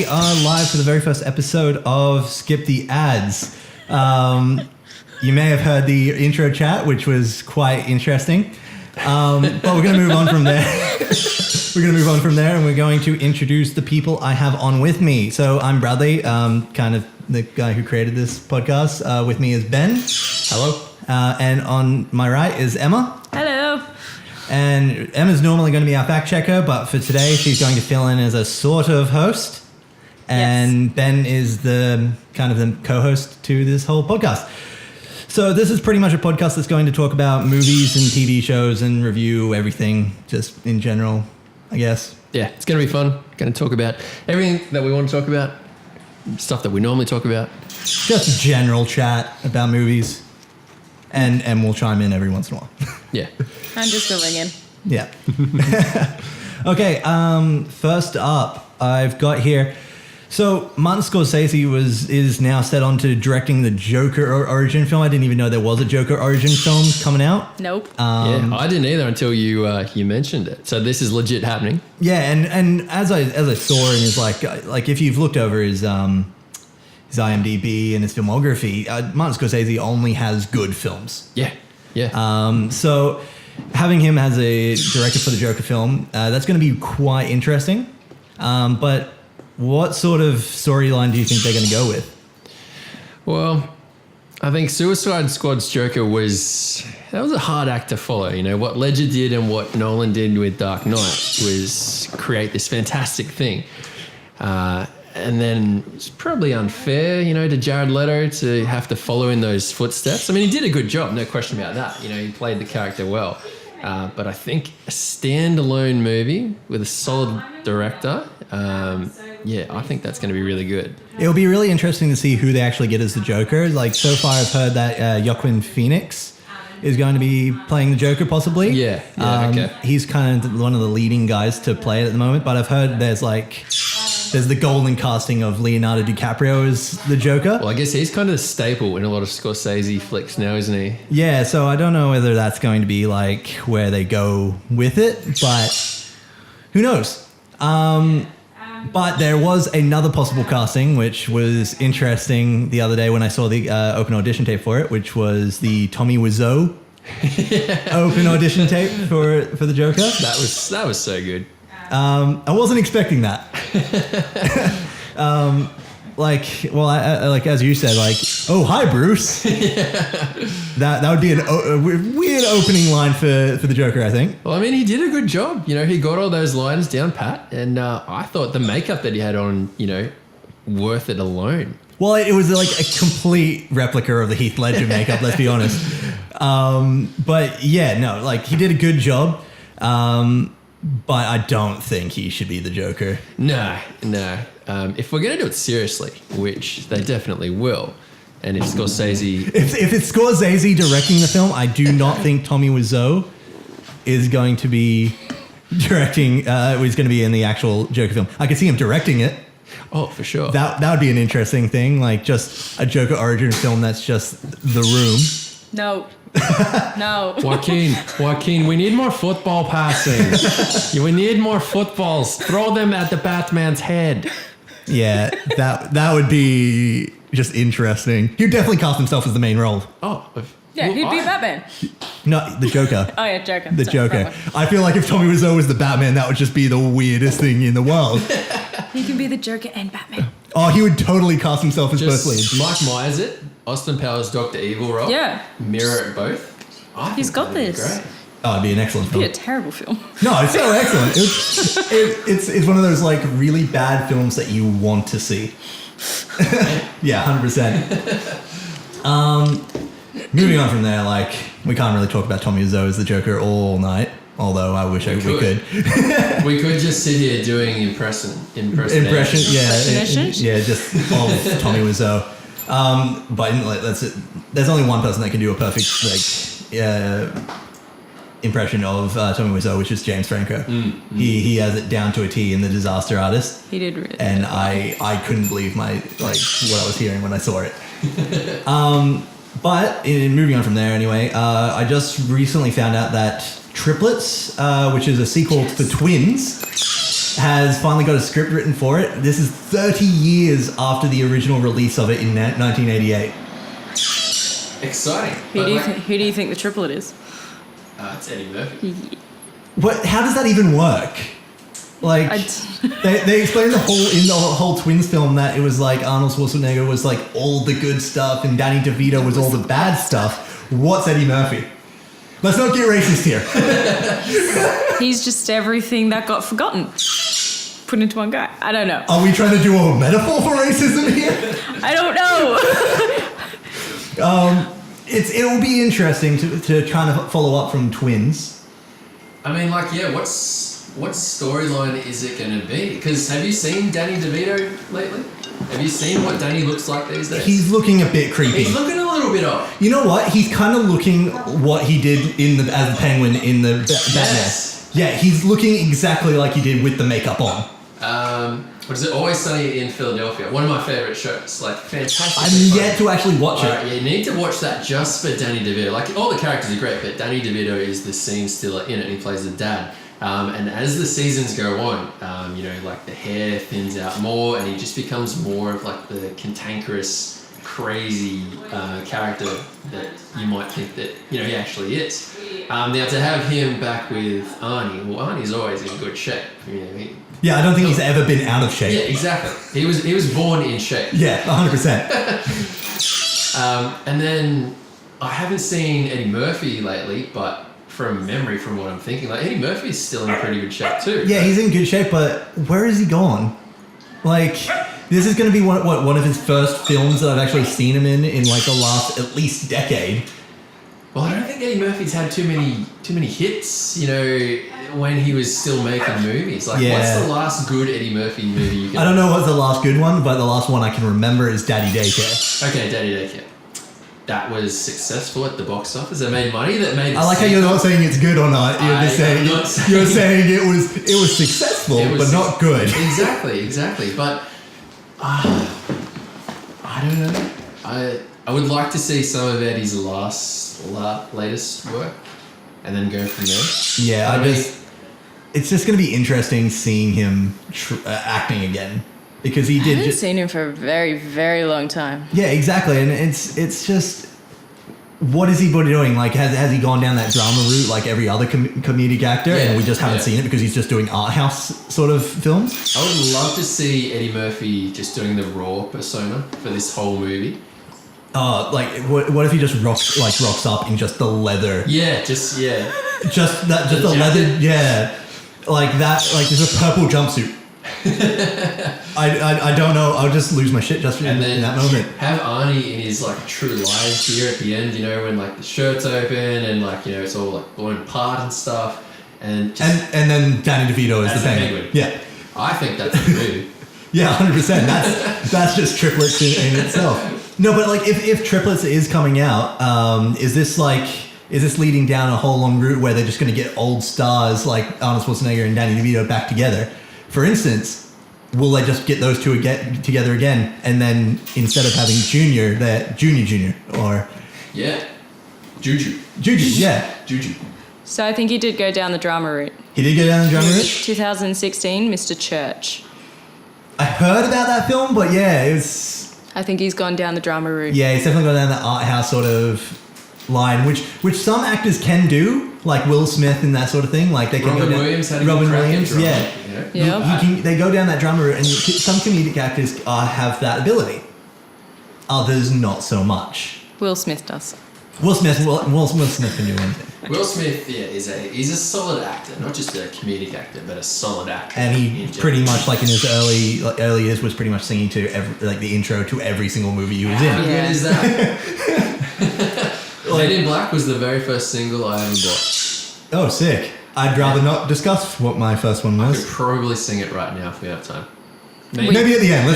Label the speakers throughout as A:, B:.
A: we are live for the very first episode of Skip the Ads. You may have heard the intro chat, which was quite interesting. But we're going to move on from there. And we're going to introduce the people I have on with me. So I'm Bradley, kind of the guy who created this podcast. With me is Ben.
B: Hello.
A: And on my right is Emma.
C: Hello.
A: And Emma's normally going to be our fact checker, but for today she's going to fill in as a sort of host. And yes. Ben is the kind of the co-host to this whole podcast. So this is pretty much a podcast that's going to talk about movies and TV shows and review everything just in general, I guess.
B: Yeah, it's going to be fun. Going to talk about everything that we want to talk about, stuff that we normally talk about.
A: Just a general chat about movies. And we'll chime in every once in a while.
B: Yeah.
C: I'm just filling in.
A: Yeah. Okay, first up, I've got here... So Martin Scorsese is now set on to directing the Joker origin film. I didn't even know there was a Joker origin film coming out.
C: Nope.
B: Yeah, I didn't either until you mentioned it. So this is legit happening.
A: Yeah, and as I saw in his like if you've looked over his IMDb and his filmography, Martin Scorsese only has good films.
B: Yeah. Yeah.
A: So having him as a director for the Joker film, that's going to be quite interesting. But what sort of storyline do you think they're going to go with?
B: Well, I think Suicide Squad's Joker was a hard act to follow. You know, what Ledger did and what Nolan did with Dark Knight was create this fantastic thing. And then it's probably unfair, you know, to Jared Leto to have to follow in those footsteps. I mean, he did a good job, no question about that. You know, he played the character well. But I think a standalone movie with a solid director, I think that's going to be really good.
A: It'll be really interesting to see who they actually get as the Joker. Like, so far I've heard that Joaquin Phoenix is going to be playing the Joker possibly.
B: Yeah, okay.
A: He's kind of one of the leading guys to play it at the moment, but I've heard there's the golden casting of Leonardo DiCaprio as the Joker.
B: Well, I guess he's kind of the staple in a lot of Scorsese flicks now, isn't he?
A: Yeah, so I don't know whether that's going to be like where they go with it, but who knows? But there was another possible casting, which was interesting the other day when I saw the open audition tape for it, which was the Tommy Wiseau open audition tape for the Joker.
B: That was so good.
A: I wasn't expecting that. As you said, oh, hi, Bruce. That would be a weird opening line for the Joker, I think.
B: Well, I mean, he did a good job. You know, he got all those lines down pat, and I thought the makeup that he had on, you know, worth it alone.
A: Well, it was like a complete replica of the Heath Ledger makeup, let's be honest. But yeah, no, he did a good job. But I don't think he should be the Joker. No. If we're going to do it seriously, which they definitely will, and if Scorsese... If it's Scorsese directing the film, I do not think Tommy Wiseau is going to be directing... he's going to be in the actual Joker film. I could see him directing it.
B: Oh, for sure.
A: That would be an interesting thing, just a Joker origin film that's just The Room.
C: No. No.
B: Joaquin, we need more football passing. We need more footballs. Throw them at the Batman's head.
A: Yeah, that would be just interesting. He'd definitely cast himself as the main role.
B: Oh.
C: Yeah, he'd be Batman.
A: No, the Joker.
C: Oh, yeah, Joker.
A: The Joker. I feel like if Tommy Wiseau was the Batman, that would just be the weirdest thing in the world.
C: He can be the Joker and Batman.
A: Oh, he would totally cast himself as both leads.
B: Mike Myers it. Austin Powers' Dr. Evil role.
C: Yeah.
B: Mirror it both.
C: He's got this.
B: Great.
A: Oh, it'd be an excellent film.
C: It'd be a terrible film.
A: No, it's so excellent. It's one of those really bad films that you want to see. Yeah, 100%. Moving on from there, we can't really talk about Tommy Wiseau as the Joker all night. Although I wish we could.
B: We could just sit here doing impression.
A: Yeah, just of Tommy Wiseau. But that's it. There's only one person that can do a perfect impression of Tommy Wiseau, which is James Franco. He has it down to a T in The Disaster Artist.
C: He did really.
A: And I couldn't believe what I was hearing when I saw it. But moving on from there anyway, I just recently found out that Triplets, which is a sequel for Twins, has finally got a script written for it. This is 30 years after the original release of it in 1988.
B: Exciting.
C: Who do you think the triplet is?
B: It's Eddie Murphy.
A: What? How does that even work? Like, they explained in the whole Twins film that it was like Arnold Schwarzenegger was like all the good stuff and Danny DeVito was all the bad stuff. What's Eddie Murphy? Let's not get racist here.
C: He's just everything that got forgotten. Put into one guy. I don't know.
A: Are we trying to do a metaphor for racism here?
C: I don't know.
A: It will be interesting to kind of follow up from Twins.
B: I mean, like, yeah, what storyline is it going to be? Because have you seen Danny DeVito lately? Have you seen what Danny looks like these days?
A: He's looking a bit creepy.
B: He's looking a little bit off.
A: You know what? He's kind of looking what he did as the Penguin in the Batman. Yeah, he's looking exactly like he did with the makeup on.
B: What is it? Always Sunny in Philadelphia. One of my favorite shows. Like, fantastic.
A: I'm yet to actually watch it.
B: Yeah, you need to watch that just for Danny DeVito. Like, all the characters are great, but Danny DeVito is the scene stealer in it, and he plays the dad. And as the seasons go on, like the hair thins out more, and he just becomes more of like the cantankerous, crazy character that you might think that he actually is. Now to have him back with Arnie, well, Arnie's always in good shape.
A: Yeah, I don't think he's ever been out of shape.
B: Yeah, exactly. He was born in shape.
A: Yeah, 100%.
B: And then I haven't seen Eddie Murphy lately, but from memory, from what I'm thinking, like Eddie Murphy's still in pretty good shape too.
A: Yeah, he's in good shape, but where has he gone? Like, this is going to be one of his first films that I've actually seen him in like the last at least decade.
B: Well, I don't think Eddie Murphy's had too many hits, when he was still making movies. Like, what's the last good Eddie Murphy movie you can...
A: I don't know what's the last good one, but the last one I can remember is Daddy Daycare.
B: Okay, Daddy Daycare. That was successful at the box office. It made money. That made.
A: I like how you're not saying it's good or not. You're saying it was successful, but not good.
B: Exactly. But I don't know. I would like to see some of Eddie's latest work, and then go from there.
A: Yeah, it's just going to be interesting seeing him acting again. Because he did.
C: I haven't seen him for a very, very long time.
A: Yeah, exactly, and it's just, what is he doing? Like, has he gone down that drama route like every other comedic actor, and we just haven't seen it because he's just doing art house sort of films?
B: I would love to see Eddie Murphy just doing the raw persona for this whole movie.
A: What if he just rocks up in just the leather?
B: Yeah,
A: just the leather. Yeah, like that. Like there's a purple jumpsuit. I don't know. I'll just lose my shit just in that moment.
B: Have Arnie in his like true lies here at the end, when like the shirt's open and like it's all like blown apart and stuff, and
A: then Danny DeVito is the Penguin. Yeah,
B: I think that's the movie.
A: Yeah, 100%. That's just triplets in itself. No, but like if triplets is coming out, is this leading down a whole long route where they're just going to get old stars like Arnold Schwarzenegger and Danny DeVito back together? For instance, will they just get those two together again, and then instead of having Junior, they're Junior, or...
B: Yeah. Juju,
A: yeah.
B: Juju.
C: So I think he did go down the drama route.
A: He did go down the drama route?
C: 2016, Mr. Church.
A: I heard about that film, but yeah, it was...
C: I think he's gone down the drama route.
A: Yeah, he's definitely gone down the art house sort of line, which some actors can do, like Will Smith and that sort of thing. Like they can
B: Robin
A: go down,
B: Williams had a
A: Robin
B: good
A: Williams,
B: drama,
C: Yeah.
A: They go down that drama route, and some comedic actors have that ability. Others not so much.
C: Will Smith does.
A: Will Smith can do anything.
B: Will Smith, he's a solid actor, not just a comedic actor, but a solid actor.
A: And he pretty much, like in his early years, was pretty much singing to the intro to every single movie he was in.
B: How good is that? Men in Black was the very first single I ever bought.
A: Oh, sick. I'd rather not discuss what my first one
B: I
A: was.
B: could probably sing it right now if we have time.
A: Maybe at the end.
B: We'll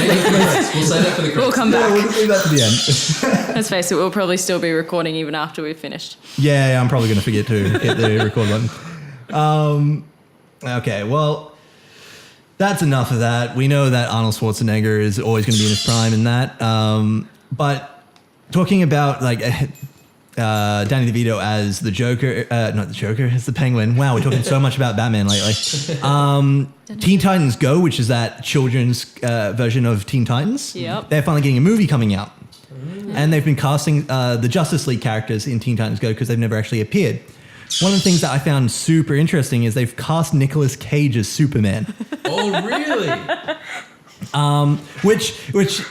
B: say that for the credits.
C: We'll come back.
A: We'll leave that to the end.
C: Let's face it, we'll probably still be recording even after we've finished.
A: Yeah, I'm probably going to forget to hit the record button. Okay, well, that's enough of that. We know that Arnold Schwarzenegger is always going to be in his prime in that. But talking about like Danny DeVito as the Joker, not the Joker, as the Penguin. Wow, we're talking so much about Batman lately. Teen Titans Go, which is that children's version of Teen Titans.
C: Yep.
A: They're finally getting a movie coming out. And they've been casting the Justice League characters in Teen Titans Go because they've never actually appeared. One of the things that I found super interesting is they've cast Nicolas Cage as Superman.
B: Oh, really?
A: Which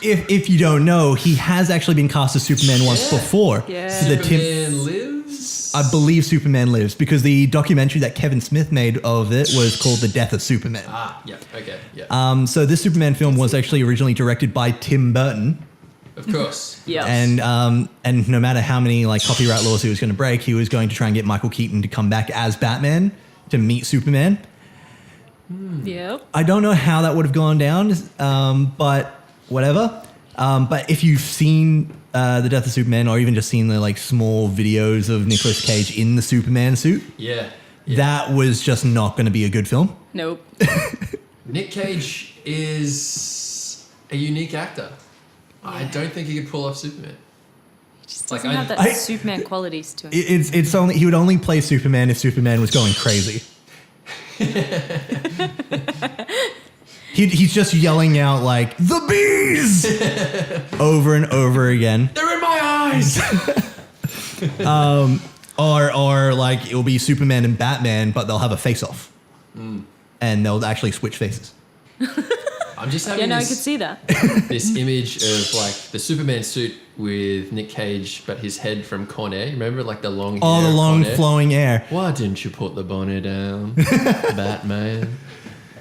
A: if you don't know, he has actually been cast as Superman once before.
C: Yeah.
A: So the
B: Superman lives?
A: I believe Superman lives because the documentary that Kevin Smith made of it was called The Death of Superman.
B: Yeah, okay, yeah.
A: So this Superman film was actually originally directed by Tim Burton.
B: Of course.
C: Yes.
A: And no matter how many like copyright laws he was going to break, he was going to try and get Michael Keaton to come back as Batman to meet Superman.
C: Yep.
A: I don't know how that would have gone down, but whatever. But if you've seen The Death of Superman, or even just seen the like small videos of Nicolas Cage in the Superman suit,
B: Yeah.
A: that was just not going to be a good film.
C: Nope.
B: Nic Cage is a unique actor. I don't think he could pull off Superman.
C: Just
B: Like,
C: doesn't have that
A: I-
C: Superman qualities to him.
A: It's only he would only play Superman if Superman was going crazy. He's just yelling out like the bees over and over again.
B: They're in my eyes!
A: Or like it'll be Superman and Batman, but they'll have a face off. And they'll actually switch faces.
B: I'm just having
C: Yeah, no, I
B: this,
C: could see that.
B: this image of like the Superman suit with Nic Cage, but his head from Con Air. Remember like the long
A: All
B: hair
A: the
B: of
A: long
B: Con Air?
A: flowing air.
B: Why didn't you put the bonnet down, Batman?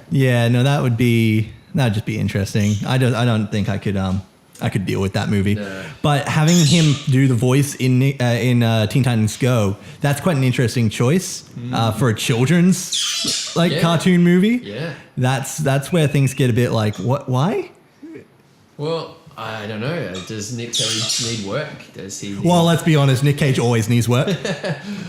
A: Yeah, no, that'd just be interesting. I don't think I could deal with that movie.
B: No.
A: But having him do the voice in Teen Titans Go, that's quite an interesting choice for a children's
B: Yeah.
A: cartoon movie.
B: Yeah.
A: That's where things get a bit like, what? Why?
B: Well, I don't know. Does Nic Cage need work? Does he?
A: Well, let's be honest. Nick Cage always needs work.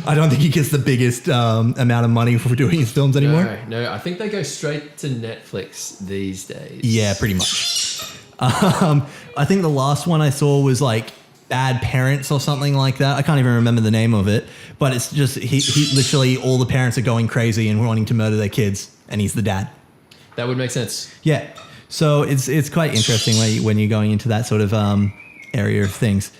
A: I don't think he gets the biggest amount of money for doing his films anymore.
B: No. I think they go straight to Netflix these days.
A: Yeah, pretty much. I think the last one I saw was like Bad Parents or something like that. I can't even remember the name of it, but it's just he literally all the parents are going crazy and wanting to murder their kids, and he's the dad.
B: That would make sense.
A: Yeah, so it's quite interesting when you're going into that sort of area of things.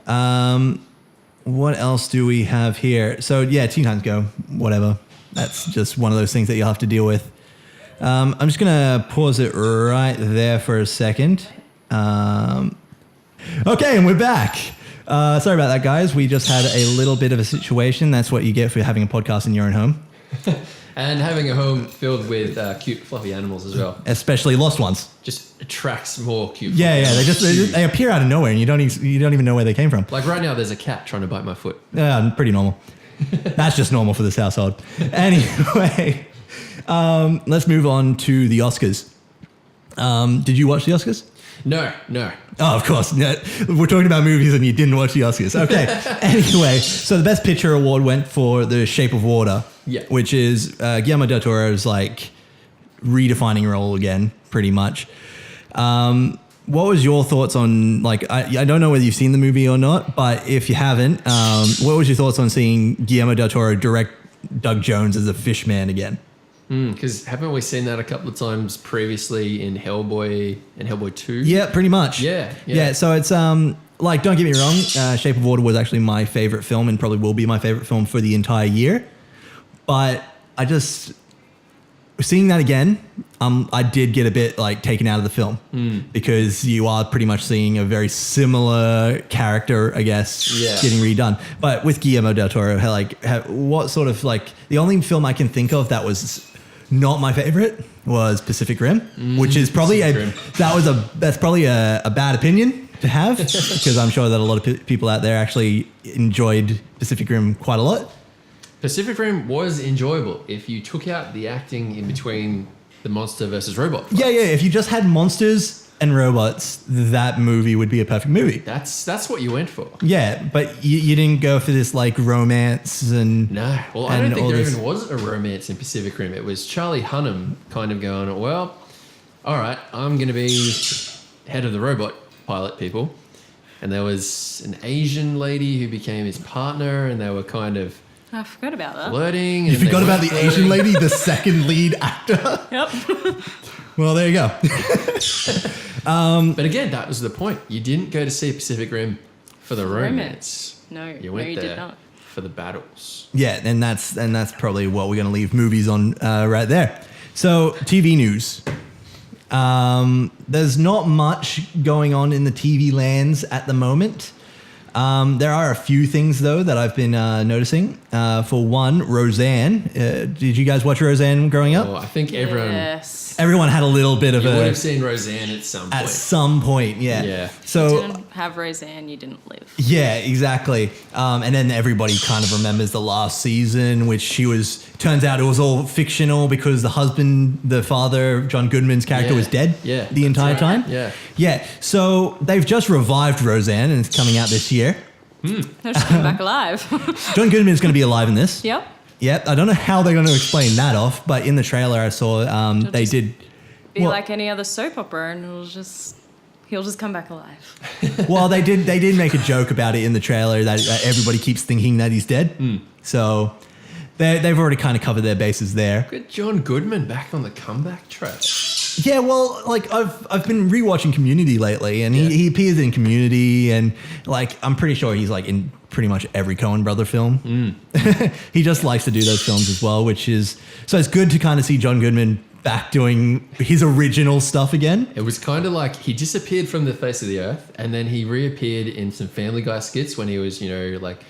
A: What else do we have here? So yeah, Teen Titans Go, whatever. That's just one of those things that you'll have to deal with. I'm just going to pause it right there for a second. Okay, and we're back. Sorry about that, guys. We just had a little bit of a situation. That's what you get for having a podcast in your own home.
B: And having a home filled with cute, fluffy animals as well.
A: Especially lost ones.
B: Just attracts more cute.
A: Yeah,
B: fluffy animals.
A: they appear out of nowhere and you don't even know where they came from.
B: Like right now, there's a cat trying to bite my foot.
A: Yeah, pretty normal. That's just normal for this household. Anyway, let's move on to the Oscars. Did you watch the Oscars?
B: No.
A: Oh, of course. No, we're talking about movies and you didn't watch the Oscars. Okay. Anyway, so the Best Picture award went for The Shape of Water,
B: Yeah.
A: which is Guillermo del Toro's like redefining role again, pretty much. What was your thoughts on, like, I don't know whether you've seen the movie or not, but if you haven't, what was your thoughts on seeing Guillermo del Toro direct Doug Jones as a fish man again?
B: Because haven't we seen that a couple of times previously in Hellboy and Hellboy 2?
A: Yeah, pretty much.
B: Yeah.
A: So it's like, don't get me wrong, Shape of Water was actually my favorite film and probably will be my favorite film for the entire year. But I just seeing that again, I did get a bit like taken out of the film because you are pretty much seeing a very similar character, I guess, getting redone. But with Guillermo del Toro, what sort of like the only film I can think of that was not my favorite was Pacific Rim, which is probably that's probably a bad opinion to have because I'm sure that a lot of people out there actually enjoyed Pacific Rim quite a lot.
B: Pacific Rim was enjoyable if you took out the acting in between the monster versus robot fights.
A: Yeah. If you just had monsters and robots, that movie would be a perfect movie.
B: That's what you went for.
A: Yeah, but you didn't go for this like romance and
B: No. Well, I don't think
A: all
B: there
A: this-
B: even was a romance in Pacific Rim. It was Charlie Hunnam kind of going, well, all right, I'm going to be head of the robot pilot people. and there was an Asian lady who became his partner, and they were kind of
C: I forgot about that.
B: flirting.
A: You
B: and they
A: forgot about
B: weren't
A: the Asian lady, the second lead actor.
C: Yep.
A: Well, there you go.
B: But again, that was the point. You didn't go to see Pacific Rim for the romance.
C: No,
B: You
C: no,
B: went
C: you
B: there
C: did not.
B: for the battles.
A: Yeah, and that's probably what we're going to leave movies on right there. So, TV news. There's not much going on in the TV lands at the moment. There are a few things, though, that I've been noticing. For one, Roseanne. Did you guys watch Roseanne growing up?
B: Oh, I think everyone
C: Yes.
A: Everyone had a little bit of
B: you would
A: a...
B: have seen Roseanne at some point.
A: At some point, yeah.
B: Yeah.
A: So...
C: Didn't have Roseanne, you didn't live.
A: Yeah, exactly. And then everybody kind of remembers the last season, which turns out it was all fictional because the husband, the father, John Goodman's character was dead the entire time.
B: Yeah.
A: Yeah. So they've just revived Roseanne and it's coming out this year.
C: No, she's come back alive.
A: John Goodman is going to be alive in this.
C: Yep.
A: Yep. I don't know how they're going to explain that off, but in the trailer I saw they
C: just
A: did...
C: Be like any other soap opera and he'll just come back alive.
A: Well, they did make a joke about it in the trailer that everybody keeps thinking that he's dead. So they've already kind of covered their bases there.
B: Good John Goodman back on the comeback track.
A: Yeah, well, like I've been rewatching Community lately, and he appears in Community, and like I'm pretty sure he's like in pretty much every Coen brother film. He just likes to do those films as well, which is so it's good to kind of see John Goodman back doing his original stuff again.
B: It was kind of like he disappeared from the face of the earth, and then he reappeared in some Family Guy skits when he was, like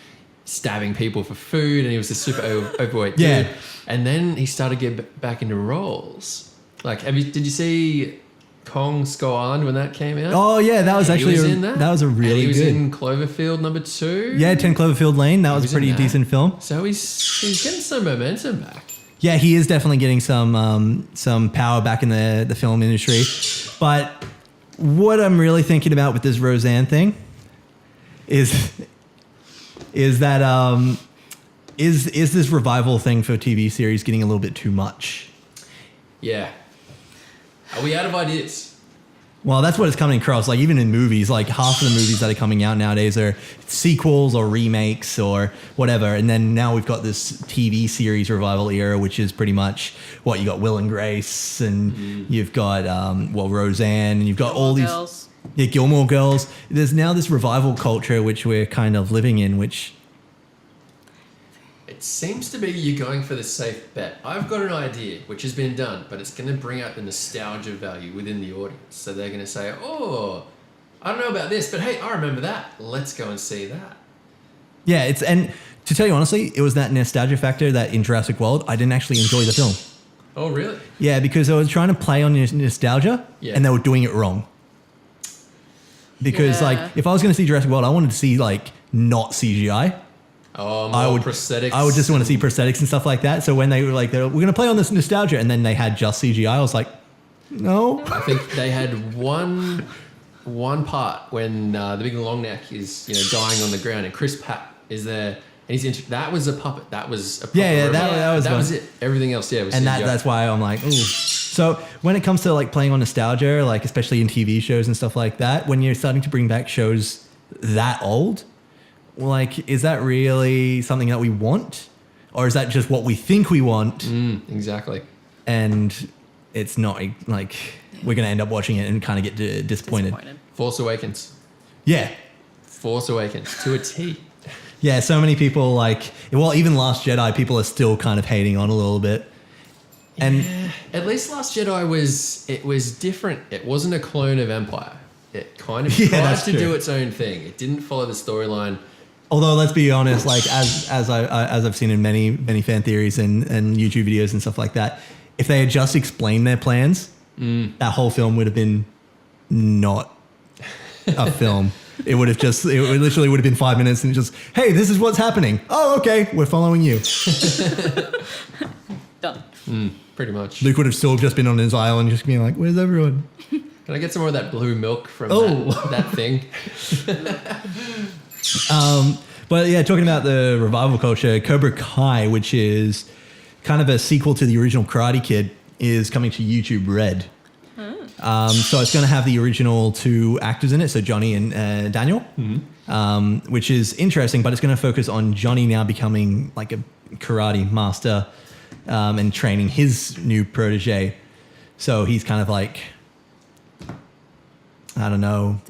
B: stabbing people for food, and he was a super overweight dude. And then he started to get back into roles. Like, did you see Kong Skull Island when that came out?
A: Oh yeah, that was actually
B: in that.
A: That was a really
B: and he was
A: good.
B: in Cloverfield #2.
A: Yeah, 10 Cloverfield Lane. That was a
B: was in
A: pretty
B: that.
A: decent film.
B: So he's getting some momentum back.
A: Yeah, he is definitely getting some power back in the film industry. But what I'm really thinking about with this Roseanne thing is that is this revival thing for TV series getting a little bit too much?
B: Yeah. Are we out of ideas?
A: Well, that's what it's coming across. Like even in movies, like half of the movies that are coming out nowadays are sequels or remakes or whatever. And then now we've got this TV series revival era, which is pretty much what you got Will and Grace, and you've got Roseanne, and you've got all these
C: Girls.
A: Gilmore Girls. There's now this revival culture which we're kind of living in, which
B: It seems to be you're going for the safe bet. I've got an idea, which has been done, but it's going to bring out the nostalgia value within the audience. So they're going to say, oh, I don't know about this, but hey, I remember that. Let's go and see that.
A: yeah, and to tell you honestly, it was that nostalgia factor that in Jurassic World I didn't actually enjoy the film.
B: Oh, really?
A: Yeah, because I was trying to play on nostalgia, and they were doing it wrong. Because like if I was going to see Jurassic World, I wanted to see like not CGI.
B: Oh, more prosthetics.
A: I would just want to see prosthetics and stuff like that. So when they were like, we're going to play on this nostalgia, and then they had just CGI, I was like, no.
B: I think they had one part when the big long neck is dying on the ground, and Chris Pratt is there, and that was a puppet. That was a puppet.
A: Yeah, that was
B: it. Everything else, was
A: and
B: CGI.
A: that's why I'm like, ooh. So when it comes to like playing on nostalgia, like especially in TV shows and stuff like that, when you're starting to bring back shows that old, like, is that really something that we want? Or is that just what we think we want?
B: Exactly.
A: And it's not like we're going to end up watching it and kind of get disappointed.
B: Force Awakens.
A: Yeah.
B: Force Awakens to a T.
A: Yeah, so many people even Last Jedi, people are still kind of hating on a little bit. And
B: at least Last Jedi was different. It wasn't a clone of Empire. It kind of tried to do its own thing. It didn't follow the storyline.
A: Although let's be honest, like as I've seen in many fan theories and YouTube videos and stuff like that, if they had just explained their plans, that whole film would have been not a film. It literally would have been 5 minutes and just, hey, this is what's happening. Oh, okay, we're following you.
C: Done.
B: Pretty much.
A: Luke would have still just been on his island, just being like, where's everyone?
B: Can I get some more of that blue milk from that thing?
A: But yeah, talking about the revival culture, Cobra Kai, which is kind of a sequel to the original Karate Kid, is coming to YouTube Red. So it's going to have the original 2 actors in it, so Johnny and Daniel, which is interesting, but it's going to focus on Johnny now becoming like a karate master and training his new protege. So he's kind of like, I don't know,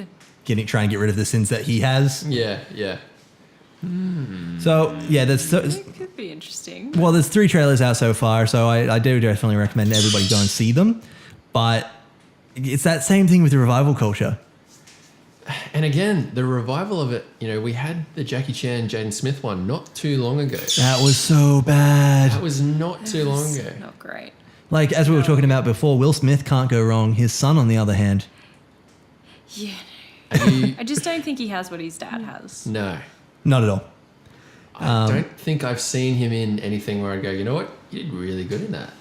A: trying to get rid of the sins that he has.
B: Yeah.
A: So yeah,
C: It could be interesting.
A: well, there's 3 trailers out so far, so I do definitely recommend everybody go and see them. But it's that same thing with the revival culture.
B: And again, the revival of it, we had the Jackie Chan, Jaden Smith one not too long ago.
A: That was so bad.
B: That was not too long ago.
C: Not great.
A: Like, as we were talking about before, Will Smith can't go wrong. His son, on the other hand.
C: Yeah.
B: You,
C: I just don't think he has what his dad has.
B: no.
A: Not at all.
B: I don't think I've seen him in anything where I go, you know what? You did really good in that.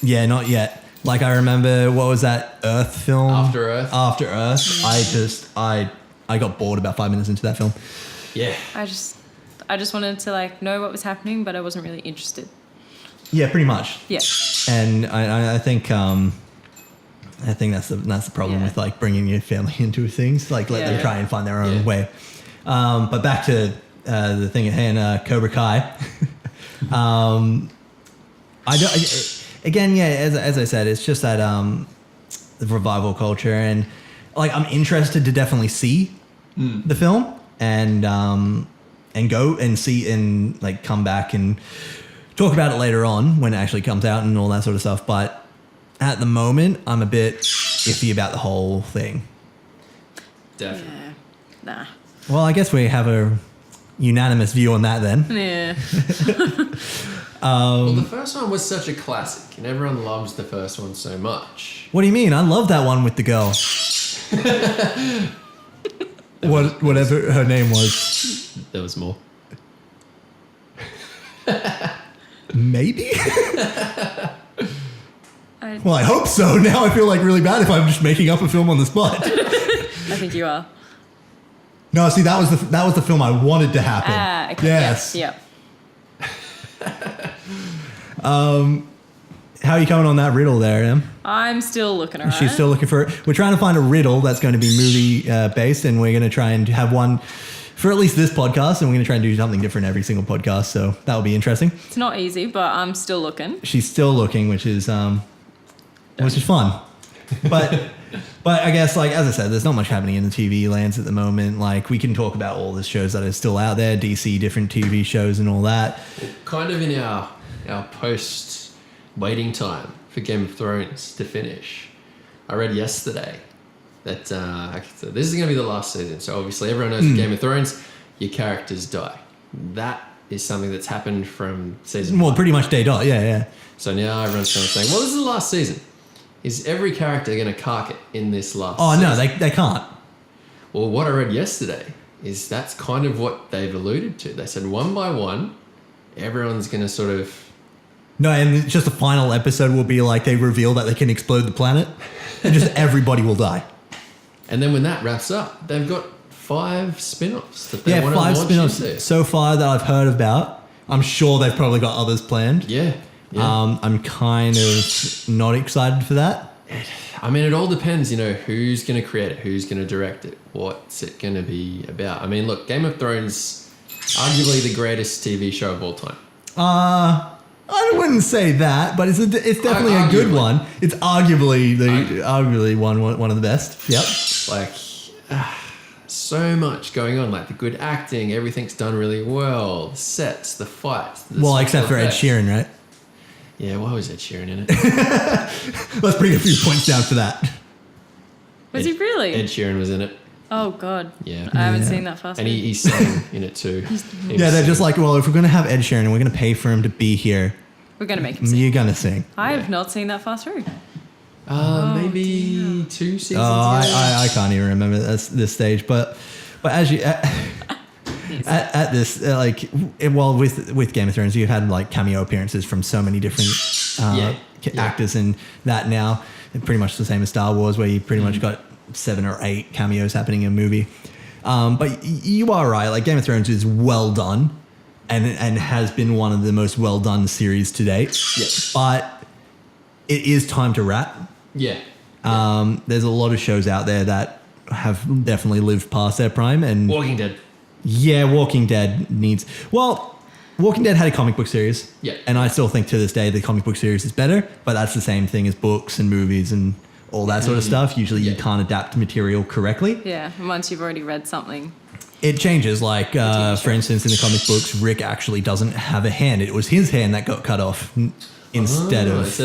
A: Yeah, not yet. Like, I remember, what was that Earth film?
B: After Earth.
A: After Earth. I got bored about 5 minutes into that film.
B: Yeah.
C: I just wanted to know what was happening, but I wasn't really interested.
A: Yeah, pretty much.
C: Yeah.
A: And I think that's the problem with bringing your family into things. Like, let them try and find their own way. But back to the thing at hand, Cobra Kai. As I said, it's just that the revival culture, and I'm interested to definitely see the film and go and see and come back and talk about it later on when it actually comes out and all that sort of stuff. But at the moment, I'm a bit iffy about the whole thing.
B: Definitely.
C: Yeah. Nah.
A: Well, I guess we have a unanimous view on that then.
C: Yeah.
B: Well, the first one was such a classic, and everyone loves the first one so much.
A: What do you mean? I love that one with the girl. Whatever her name was.
B: There was more.
A: Maybe? Well, I hope so. Now I feel really bad if I'm just making up a film on the spot.
C: I think you are.
A: No, see, that was the film I wanted to happen.
C: Okay.
A: Yes.
C: Yeah.
A: How are you coming on that riddle there, Em?
C: I'm still looking around.
A: She's still looking for it. We're trying to find a riddle that's going to be movie based, and we're going to try and have one for at least this podcast, and we're going to try and do something different every single podcast. So that will be interesting.
C: It's not easy, but I'm still looking.
A: She's still looking, which is fun. But I guess, as I said, there's not much happening in the TV lands at the moment. We can talk about all the shows that are still out there, DC, different TV shows and all that.
B: Kind of in our post waiting time for Game of Thrones to finish. I read yesterday that this is going to be the last season. So obviously everyone knows with Game of Thrones, your characters die. That is something that's happened from season 1.
A: Well, pretty much day dot, yeah.
B: So now everyone's kind of saying, well, this is the last season. Is every character going to cark it in this last season?
A: No, they can't.
B: Well, what I read yesterday is that's kind of what they've alluded to. They said one by one, everyone's going to sort of...
A: No, and just the final episode will be they reveal that they can explode the planet, and just everybody will die.
B: And then when that wraps up, they've got 5 spin-offs that they want to
A: 5
B: launch
A: spin-offs
B: into.
A: so far that I've heard about. I'm sure they've probably got others planned.
B: Yeah.
A: I'm kind of not excited for that.
B: I mean, it all depends, who's going to create it, who's going to direct it, what's it going to be about. I mean, look, Game of Thrones, arguably the greatest TV show of all time.
A: I wouldn't say that, but it's definitely a good one. It's arguably one of the best. Yep.
B: So much going on, the good acting, everything's done really well, the sets, the fights.
A: Except for Ed Sheeran, right?
B: Yeah, why was Ed Sheeran in it?
A: Let's bring a few points down for that.
C: Was he really?
B: Ed Sheeran was in it.
C: Oh, God.
B: Yeah.
C: I haven't seen that fast.
B: And he sang in it too.
A: They're just if we're going to have Ed Sheeran and we're going to pay for him to be here,
C: we're going to make him sing.
A: You're going to sing.
C: I have not seen that far through.
B: Maybe 2 seasons ago.
A: I can't even remember this stage. But as you... At this, with Game of Thrones, you've had cameo appearances from so many different actors in that now. Pretty much the same as Star Wars, where you pretty much got 7 or 8 cameos happening in a movie. But you are right. Game of Thrones is well done, and has been one of the most well done series to date.
B: Yeah.
A: But it is time to wrap.
B: Yeah.
A: There's a lot of shows out there that have definitely lived past their prime, and
B: Walking Dead.
A: yeah, Walking Dead needs. Well, Walking Dead had a comic book series,
B: Yeah.
A: and I still think to this day the comic book series is better. But that's the same thing as books and movies and all that sort of stuff. Usually, you can't adapt material correctly.
C: Yeah, and once you've already read something.
A: It changes. Like, for instance, in the comic books, Rick actually doesn't have a hand. It was his hand that got cut off instead of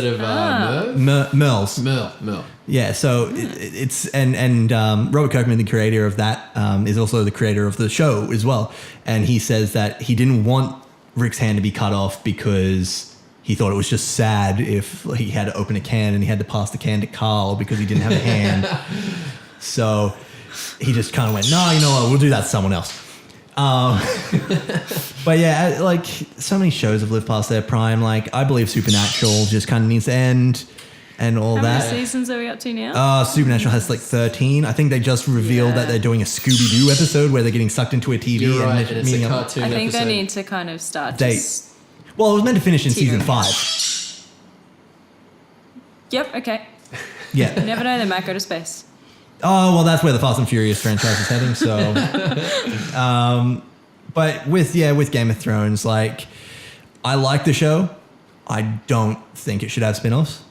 A: Merle's.
B: Merle.
A: Yeah, so it's and Robert Kirkman, the creator of that, is also the creator of the show as well. And he says that he didn't want Rick's hand to be cut off because he thought it was just sad if he had to open a can and he had to pass the can to Carl because he didn't have a hand. So he just kind of went, no, you know what, we'll do that to someone else. But yeah, like so many shows have lived past their prime. Like I believe Supernatural just kind of needs to end and all
C: How
A: that.
C: many seasons are we up to now?
A: Supernatural has like 13. I think they just revealed that they're doing a Scooby-Doo episode where they're getting sucked into a TV.
B: You're right,
A: and
B: and it's a
A: meeting up.
B: cartoon
C: I think
B: episode.
C: they need to kind of start
A: They-
C: just...
A: Well, it was meant to finish in season
C: Teetering.
A: 5.
C: Yep, okay.
A: Yeah.
C: You never know, they might go to space.
A: Oh, well, that's where the Fast and Furious franchise is heading. So, but with Game of Thrones, like, I like the show. I don't think it should have spin-offs,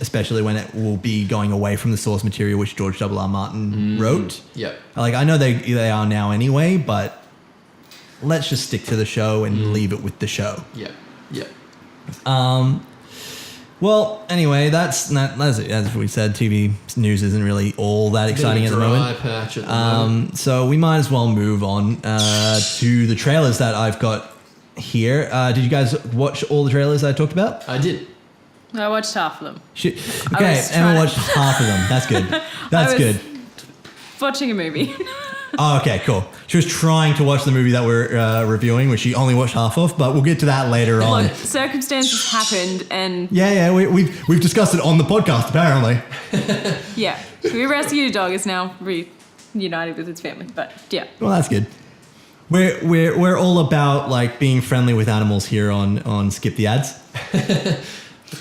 A: especially when it will be going away from the source material which George R.R. Martin wrote.
B: Yep.
A: Like, I know they are now anyway, but let's just stick to the show and leave it with the show.
B: Yep.
A: Well, anyway, that's it. As we said, TV news isn't really all that exciting at the moment.
B: Patch at the moment.
A: So we might as well move on to the trailers that I've got here. Did you guys watch all the trailers I talked about?
B: I did.
C: I watched half of them.
A: Okay,
C: was
A: Emma
C: trying-
A: watched half of them. That's good. That's
C: I was
A: good.
C: Watching a movie.
A: Oh, okay, cool. She was trying to watch the movie that we're reviewing, which she only watched half of, but we'll get to that later on.
C: Look, circumstances happened and
A: Yeah, we've discussed it on the podcast, apparently.
C: yeah. We rescued a dog, is now reunited with its family. But yeah.
A: Well, that's good. We're all about like being friendly with animals here on Skip the Ads.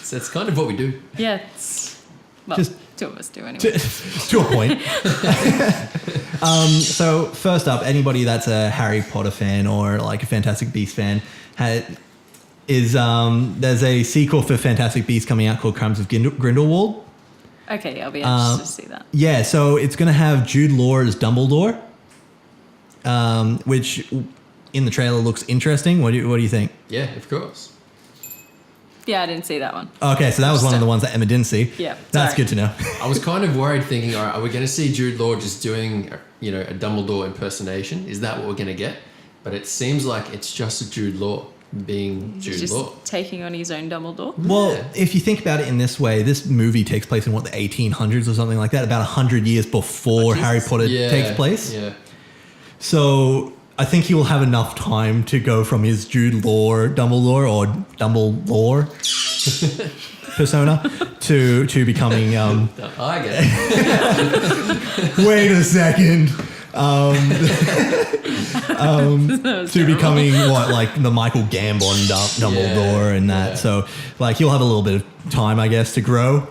B: That's kind of what we do.
C: Yeah. Well,
A: Just-
C: two of us do anyway.
A: to a point. So first up, anybody that's a Harry Potter fan or like a Fantastic Beasts fan there's a sequel for Fantastic Beasts coming out called Crimes of Grindelwald.
C: Okay, yeah, I'll be interested to see that.
A: Yeah, so it's going to have Jude Law as Dumbledore, which in the trailer looks interesting. What do you think?
B: Yeah, of course.
C: Yeah, I didn't see that one.
A: Okay, so that was one of the ones that Emma didn't see.
C: Yeah,
A: That's
C: sorry.
A: good to know.
B: I was kind of worried, thinking, all right, are we going to see Jude Law just doing, a Dumbledore impersonation? Is that what we're going to get? But it seems like it's just Jude Law being
C: He's
B: Jude
C: just
B: Law.
C: taking on his own Dumbledore.
A: Well,
B: Yeah.
A: if you think about it in this way, this movie takes place in the 1800s or something like that, about 100 years before Harry Potter takes place.
B: Yeah.
A: So I think he will have enough time to go from his Jude Law Dumbledore or Dumbledore persona to becoming.
B: I get it.
A: Wait a second. To becoming like the Michael Gambon Dumbledore and that.
B: Yeah.
A: So like he'll have a little bit of time, I guess, to grow.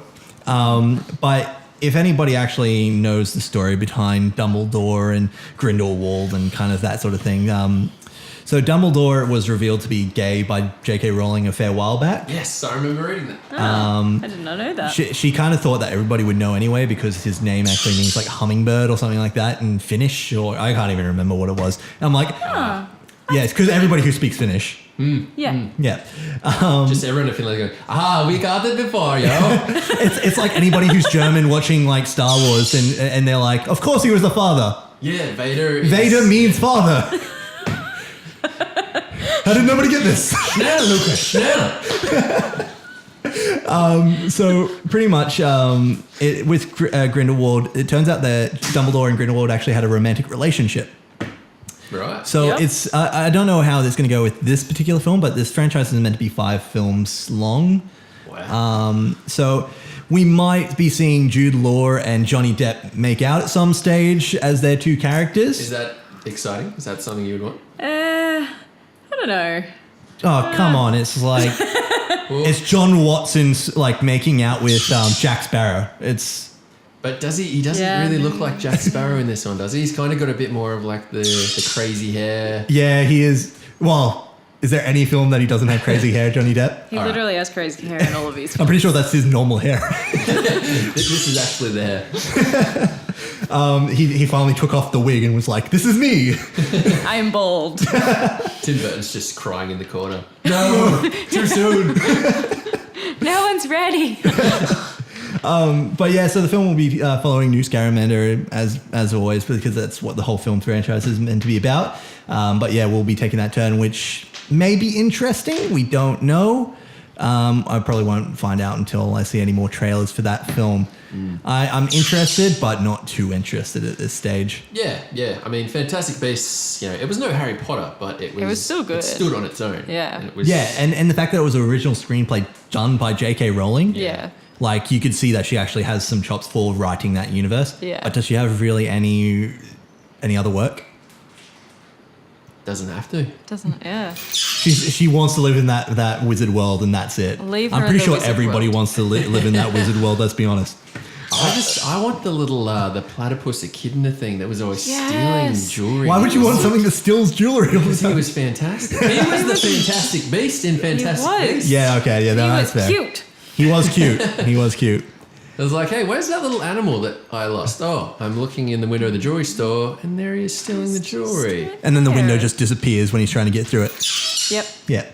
A: But if anybody actually knows the story behind Dumbledore and Grindelwald and kind of that sort of thing, so Dumbledore was revealed to be gay by J.K. Rowling a fair while back.
B: Yes, I remember reading that.
C: I did not know that.
A: She kind of thought that everybody would know anyway because his name actually means like hummingbird or something like that in Finnish, or I can't even remember what it was. And I'm like, yeah, it's because everybody who speaks Finnish.
C: Yeah.
A: Yeah.
B: Just everyone in Finland going, we got it before, yo.
A: It's like anybody who's German watching like Star Wars and they're like, of course he was the father.
B: Yeah, Vader.
A: Vader means father. How did nobody get this?
B: Schnell, Lucas, schnell.
A: So pretty much with Grindelwald, it turns out that Dumbledore and Grindelwald actually had a romantic relationship.
B: Right.
A: So
C: Yep.
A: it's I don't know how this is going to go with this particular film, but this franchise is meant to be 5 films long.
B: Wow.
A: So we might be seeing Jude Law and Johnny Depp make out at some stage as their two characters.
B: Is that exciting? Is that something you would want?
C: I don't know.
A: Oh, come on. It's like, it's John Watson's like making out with Jack Sparrow. It's
B: But does he? He doesn't really look like Jack Sparrow in this one, does he? He's kind of got a bit more of like the crazy hair.
A: Yeah, he is. Well, is there any film that he doesn't have crazy hair, Johnny Depp?
C: He literally has crazy hair in all of his films.
A: I'm pretty sure that's his normal hair.
B: This is actually the hair.
A: He finally took off the wig and was like, "This is me."
C: I am bald.
B: Tim Burton's just crying in the corner.
A: No, too soon.
C: No one's ready.
A: But yeah, so the film will be following Newt Scamander as always, because that's what the whole film franchise is meant to be about. But yeah, we'll be taking that turn, which may be interesting. We don't know. I probably won't find out until I see any more trailers for that film. I'm interested, but not too interested at this stage.
B: Yeah. I mean, Fantastic Beasts, it was no Harry Potter, but it was
C: still good.
B: It stood on its own.
C: Yeah.
B: And it was,
A: and the fact that it was an original screenplay done by J.K. Rowling.
C: Yeah.
A: Like, you could see that she actually has some chops for writing that universe.
C: Yeah.
A: But does she have really any other work?
B: Doesn't have to.
C: Yeah.
A: She wants to live in that wizard world, and that's it.
C: Leave
A: I'm
C: her
A: pretty
C: in the
A: sure
C: wizard
A: everybody
C: world.
A: wants to live in that wizard world. Let's be honest.
B: I want the little the platypus echidna thing that was always
C: Yes.
B: stealing jewelry.
A: Why would you want something that steals jewelry all the
B: Because he
A: time?
B: was fantastic. He was the Fantastic Beast in Fantastic
C: was.
B: Beasts.
A: Yeah, okay, yeah, no,
C: He
A: that's
C: was
A: fair.
C: cute.
A: He was cute. He was cute.
B: I was like, hey, where's that little animal that I lost? Oh, I'm looking in the window of the jewelry store, and there he is stealing the jewelry.
A: And then the window
C: Yeah.
A: just disappears when he's trying to get through it.
C: Yep.
A: Yeah.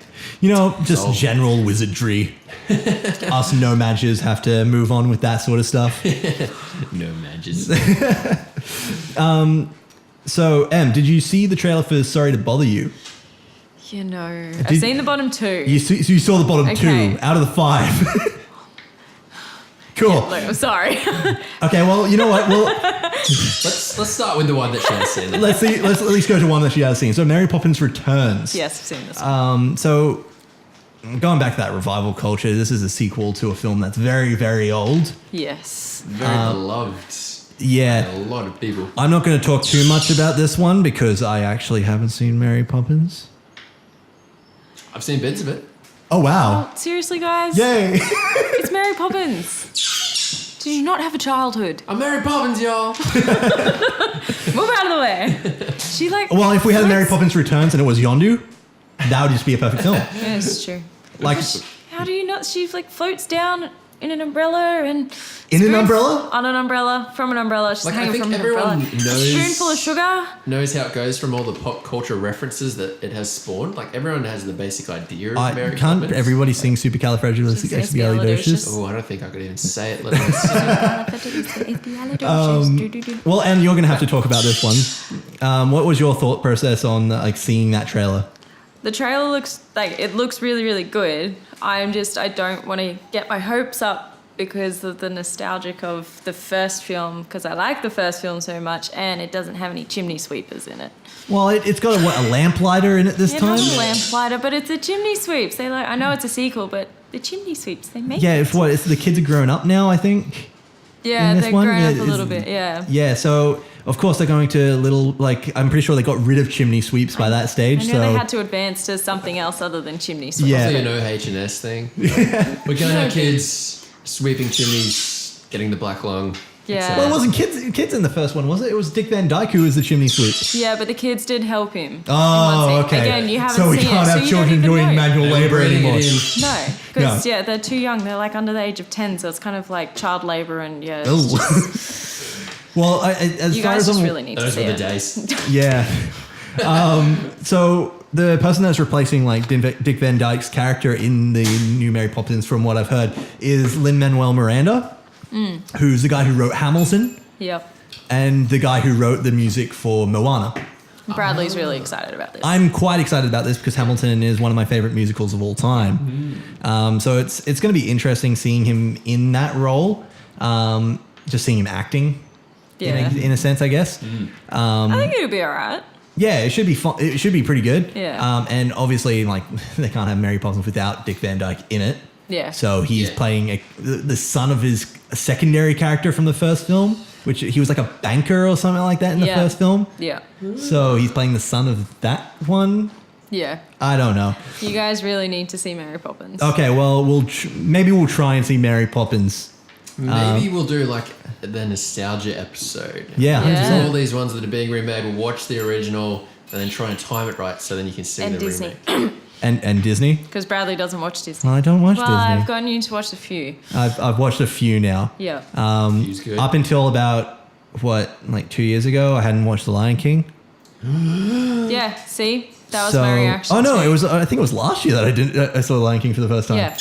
A: Just
B: Solved.
A: general wizardry. Us no-magers have to move on with that sort of stuff.
B: No matches.
A: So, Em, did you see the trailer for Sorry to Bother You?
C: I've seen the bottom two.
A: You saw the bottom
C: Okay.
A: 2 out of the 5. Cool.
C: Look, I'm sorry.
A: Okay, well, you know what? Well,
B: Let's start with the one that she has seen.
A: let's at least go to one that she has seen. So, Mary Poppins Returns.
C: Yes, I've seen this one.
A: So, going back to that revival culture, this is a sequel to a film that's very, very old.
C: Yes.
B: Very beloved.
A: Yeah.
B: by a lot of people.
A: I'm not going to talk too much about this one because I actually haven't seen Mary Poppins.
B: I've seen bits of it.
A: Oh, wow.
C: Oh, seriously, guys?
A: Yay.
C: It's Mary Poppins. Did you not have a childhood?
B: I'm Mary Poppins, y'all.
C: Move out of the way. She
A: Well, if we had Mary
C: floats-
A: Poppins Returns and it was Yondu, that would just be a perfect film.
C: Yeah, it's true.
A: Like,
C: How do you not? She floats down in an umbrella and
A: In an
C: spoon-
A: umbrella?
C: on an umbrella from an umbrella. She's
B: Like, I
C: hanging
B: think
C: from an
B: everyone
C: umbrella. A
B: knows-
C: spoonful of sugar.
B: Knows how it goes from all the pop culture references that it has spawned. Like everyone has the basic idea of Mary
A: can't
B: Poppins.
A: everybody sing Supercalifragilisticexpialidocious?
B: Oh, I don't think I could even say it. Let alone sing it.
A: Well, and you're going to have to talk about this one. What was your thought process on seeing that trailer?
C: The trailer looks really, really good. I don't want to get my hopes up because of the nostalgic of the first film, because I like the first film so much, and it doesn't have any chimney sweepers in it.
A: Well, it's got a lamplighter in it this
C: It
A: time.
C: has a lamplighter, but it's a chimney sweeps. I know it's a sequel, but the chimney sweeps, they make
A: Yeah,
C: it.
A: it's the kids are grown up now, I think.
C: Yeah,
A: in this
C: they're
A: one?
C: grown
A: Yeah,
C: up a
A: it's-
C: little bit, yeah.
A: Yeah, so of course they're going to I'm pretty sure they got rid of chimney sweeps by that
C: I
A: stage.
C: knew
A: So
C: they had to advance to something else other than chimney sweeps.
A: Yeah.
B: So you know H&S thing. We're going to have kids sweeping chimneys, getting the black lung.
C: Yeah.
A: well, it wasn't kids in the first one, was it? It was Dick Van Dyke who was the chimney sweep.
C: Yeah, but the kids did help him. in
A: Oh,
C: one scene.
A: okay.
C: Again, you haven't
A: so we
C: seen
A: can't
C: it,
A: have
C: so you
A: children
C: don't even
A: doing
C: know.
A: manual
B: And
A: labor
B: we're bringing
A: anymore.
B: it in.
C: No, because
A: No.
C: they're too young. They're under the age of 10, so it's kind of like child labor and it's
A: Oh.
C: just-
A: Well, as
C: you
A: far
C: guys
A: as
C: just
A: I'm,
C: really need
B: Those
C: to
B: were
C: see
B: the
C: it.
B: days.
A: yeah. So the person that's replacing Dick Van Dyke's character in the new Mary Poppins, from what I've heard, is Lin Manuel Miranda, who's the guy who wrote Hamilton
C: Yep.
A: and the guy who wrote the music for Moana.
C: Bradley's really excited about this.
A: I'm quite excited about this because Hamilton is one of my favorite musicals of all time. So it's going to be interesting seeing him in that role, just seeing him acting.
C: Yeah.
A: In a sense, I guess.
C: I think it'll be all right.
A: Yeah, it should be fun. It should be pretty good.
C: Yeah.
A: And obviously, they can't have Mary Poppins without Dick Van Dyke in it.
C: Yeah.
A: So he's
B: Yeah.
A: playing the son of his secondary character from the first film, which he was like a banker or something like that in the
C: Yeah.
A: first film.
C: Yeah.
A: So he's playing the son of that one.
C: Yeah.
A: I don't know.
C: You guys really need to see Mary Poppins.
A: Okay, well, maybe we'll try and see Mary Poppins
B: Maybe we'll do like the nostalgia episode.
A: Yeah,
C: Yeah.
B: All these ones that are being remade, we'll watch the original and then try and time it right so then you can see
C: And
B: the
C: Disney.
B: remake.
A: And Disney.
C: Because Bradley doesn't watch Disney.
A: Well, I don't watch
C: Well,
A: Disney.
C: I've gotten you to watch a few.
A: I've watched a few now.
C: Yeah.
B: Few's good.
A: Up until about like 2 years ago, I hadn't watched The Lion King.
C: Yeah, see? That was my reaction.
A: Oh no,
C: too.
A: it was. I think it was last year that I saw The Lion King for the first time.
C: Yeah.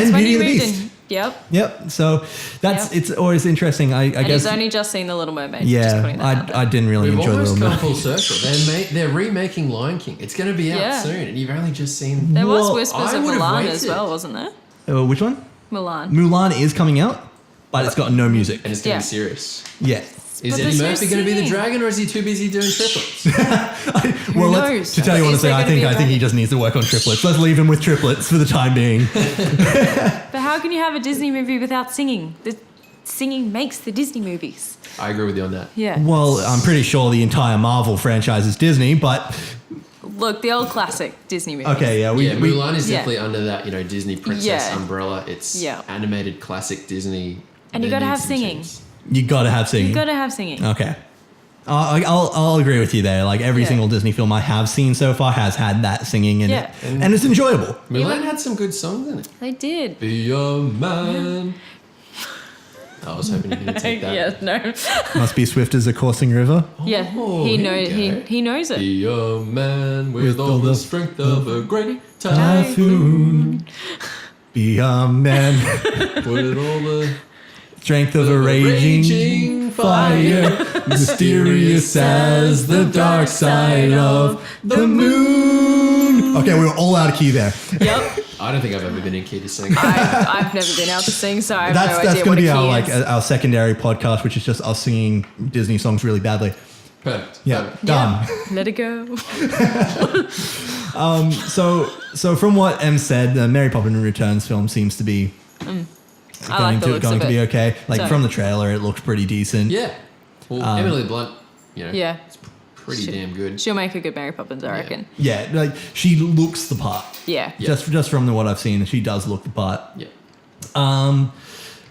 A: And
C: When
A: Beauty
C: you
A: and the
C: moved
A: Beast.
C: in. Yep.
A: Yep. So that's
C: Yep.
A: it's always interesting. I
C: And
A: guess.
C: he's only just seen The Little Mermaid. Just
A: Yeah,
C: putting that out there.
A: I didn't really
B: We've
A: enjoy The
B: almost
A: Little
B: come
A: Mermaid.
B: full circle. They're remaking Lion King. It's going to be out
C: Yeah.
B: soon, and you've only just seen.
C: There was
A: Well,
C: whispers
B: I
C: of
B: would've
C: Mulan as
B: waited.
C: well, wasn't there?
A: Which one?
C: Mulan.
A: Mulan is coming out, but it's got no music.
B: And it's going to
C: Yeah.
B: be serious.
A: Yeah.
B: Is
C: But
B: Eddie
C: there's no
B: Murphy going to be the
C: singing.
B: dragon, or is he too busy doing triplets?
A: Well,
C: knows?
A: to tell you
C: Is
A: honestly,
C: there
A: I
C: gonna be
A: think
C: a
A: I think he
C: dragon?
A: just needs to work on triplets. Let's leave him with triplets for the time being.
C: But how can you have a Disney movie without singing? The singing makes the Disney movies.
B: I agree with you on that.
C: Yeah.
A: Well, I'm pretty sure the entire Marvel franchise is Disney, but
C: Look, the old classic Disney movies.
A: okay, yeah, we
B: Mulan is
C: Yeah.
B: definitely under that, Disney princess
C: Yeah.
B: umbrella. It's
C: Yeah.
B: animated classic Disney.
C: And you
B: There
C: gotta
B: needs
C: have
B: some
C: singing.
B: changes.
A: you gotta have singing.
C: You gotta have singing.
A: Okay. I'll agree with you there. Like every
C: Yeah.
A: single Disney film I have seen so far has had that singing in
C: Yeah.
A: it, and it's enjoyable.
B: Mulan
C: Even-
B: had some good songs in it.
C: They did.
B: Be a man. I was hoping you were going to take that.
C: Yeah, no.
A: Must be swift as a coursing river.
C: Yeah,
B: Oh,
C: he
B: here
C: knows.
B: we go.
C: He knows it.
B: Be a man with all the strength of a great
A: Typhoon. Be a man,
B: with all the
A: strength of a raging fire, mysterious as the dark side of the moon. Okay, we were all out of key there.
C: Yep.
B: I don't think I've ever been in key to sing.
C: I've never been able to sing, so I have
A: That's
C: no
A: that's
C: idea
A: going
C: what
A: to
C: a
A: be our
C: key is.
A: our secondary podcast, which is just us singing Disney songs really badly.
B: Perfect.
A: Yeah,
B: Perfect.
A: done.
C: Yeah. Let it go.
A: So from what Em said, the Mary Poppins Returns film seems to be
C: I like the looks
A: going
C: of
A: to be
C: it.
A: okay. Like
C: So-
A: from the trailer, it looks pretty decent.
B: Yeah. Well, Emily Blunt,
C: Yeah.
B: it's pretty
C: She-
B: damn good.
C: She'll make a good Mary Poppins, I reckon.
A: Yeah, like she looks the part.
C: Yeah.
B: Yeah.
A: Just from what I've seen, she does look the part.
B: Yeah.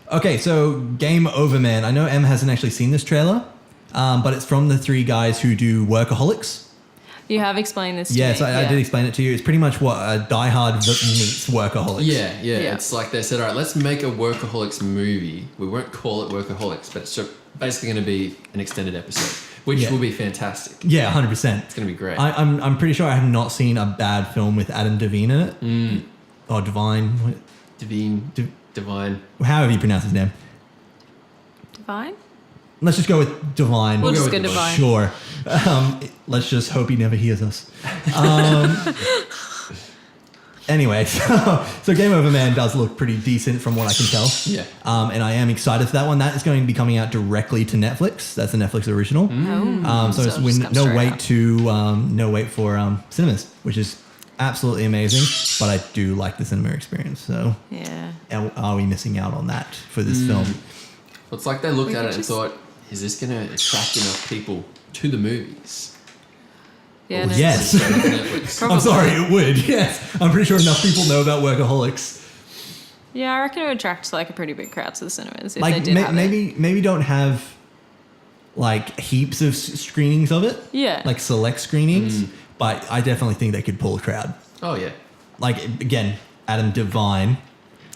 A: Okay, so Game Over Man. I know Em hasn't actually seen this trailer, but it's from the three guys who do Workaholics.
C: You have explained this to
A: Yes,
C: me.
A: I did explain it to you. It's pretty much what a Die Hard meets Workaholics.
B: Yeah.
C: Yeah.
B: It's like they said, all right, let's make a Workaholics movie. We won't call it Workaholics, but it's basically going to be an extended episode, which
A: Yeah.
B: will be fantastic.
A: Yeah, 100%.
B: It's going to be great.
A: I'm pretty sure I have not seen a bad film with Adam Devine in it. Or Divine.
B: Divine.
A: However you pronounce his name.
C: Divine?
A: Let's just go with Divine.
C: We'll
B: go
C: just
B: with
C: go
B: Divine.
C: Divine.
A: Sure. Let's just hope he never hears us. Anyway, so Game Over Man does look pretty decent from what I can tell.
B: Yeah.
A: And I am excited for that one. That is going to be coming out directly to Netflix. That's a Netflix original.
C: Oh.
A: So it's
C: it'll just come
A: no
C: straight
A: wait
C: out.
A: no wait for cinemas, which is absolutely amazing. But I do like the cinema experience. So
C: Yeah.
A: are we missing out on that for this film?
B: Well, it's like they looked
C: We
B: at
C: could
B: it and
C: just-
B: thought, is this going to attract enough people to the movies?
C: Yeah.
A: Oh,
C: no,
A: yes.
B: So Netflix.
C: Probably.
A: I'm sorry, it would. Yes, I'm pretty sure enough people know about Workaholics.
C: Yeah, I reckon it would attract like a pretty big crowd to the cinemas if they
A: Like
C: did have it.
A: maybe don't have like heaps of screenings of it.
C: Yeah.
A: Like select screenings, but I definitely think they could pull a crowd.
B: Oh, yeah.
A: Like again, Adam Devine.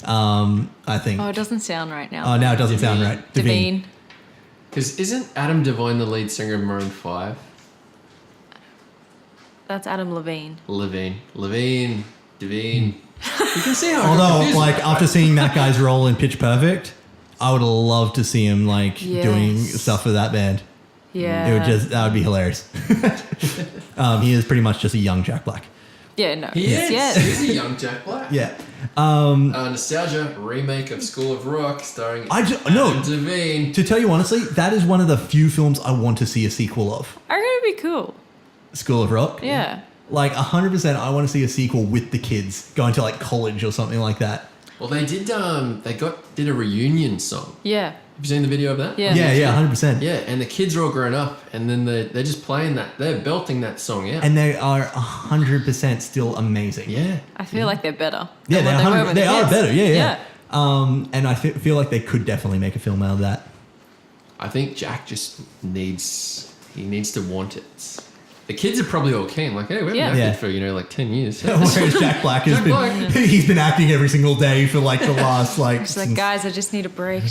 A: I think.
C: Oh, it doesn't sound right now.
A: Oh, now it doesn't sound right.
C: Devine.
B: Because isn't Adam Devine the lead singer of Maroon 5?
C: That's Adam Levine.
B: Devine. You can see how. I got
A: Although,
B: confused
A: like
B: with that,
A: after
B: right?
A: seeing that guy's role in Pitch Perfect, I would love to see him like doing
C: Yes.
A: stuff for that band.
C: Yeah.
A: It would that would be hilarious. He is pretty much just a young Jack Black.
C: Yeah, no.
B: He is.
C: Yeah.
B: He's a young Jack Black.
A: Yeah.
B: Nostalgia remake of School of Rock starring
A: no.
B: Adam Devine.
A: To tell you honestly, that is one of the few films I want to see a sequel of.
C: I reckon it'd be cool.
A: School of Rock.
C: Yeah.
A: Like 100%, I want to see a sequel with the kids going to like college or something like that.
B: Well, they did. Did a reunion song.
C: Yeah.
B: Have you seen the video of that?
C: Yeah.
A: Yeah, 100%.
B: Yeah, and the kids are all grown up, and then they're just playing that. They're belting that song out.
A: And they are 100% still amazing.
B: yeah.
C: I feel like they're better.
A: Yeah,
C: than what
A: they
C: were when
A: are
C: kids.
A: better. Yeah. And I feel like they could definitely make a film out of that.
B: I think Jack just needs to want it. The kids are probably all keen. Like, hey, we haven't acted for, 10 years.
A: Whereas Jack Black has he's been acting every single day for like the last like.
C: It's like, guys, I just need a break.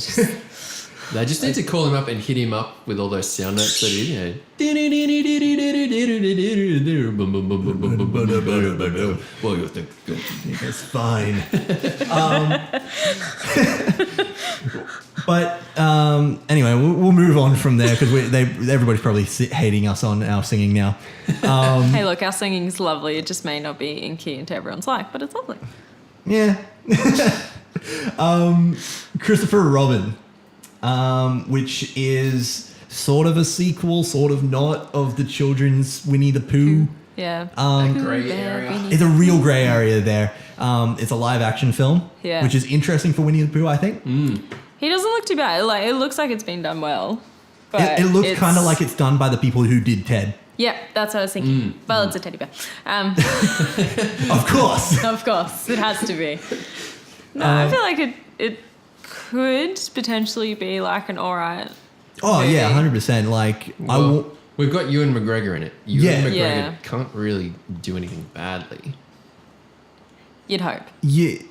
B: They just need to call him up and hit him up with all those sound notes that he, Well, you think
A: it's fine. But anyway, we'll move on from there because everybody's probably hating us on our singing now.
C: Hey, look, our singing is lovely. It just may not be in key into everyone's like, but it's lovely.
A: Yeah. Christopher Robin, which is sort of a sequel, sort of not, of the children's Winnie the Pooh.
C: Yeah.
B: Grey area.
A: It's a real grey area there. It's a live action film, which is interesting for Winnie the Pooh, I think.
C: He doesn't look too bad. Like, it looks like it's been done well. But
A: it looks kind of like it's done by the people who did Ted.
C: Yeah, that's what I was thinking. Well, it's a teddy bear.
A: Of course.
C: Of course. It has to be. No, I feel like it could potentially be like an alright.
A: Oh, movie. Yeah, 100%. Like,
B: well, we've got Ewan McGregor in it. Ewan McGregor can't really do anything badly.
C: You'd hope.
A: Yeah.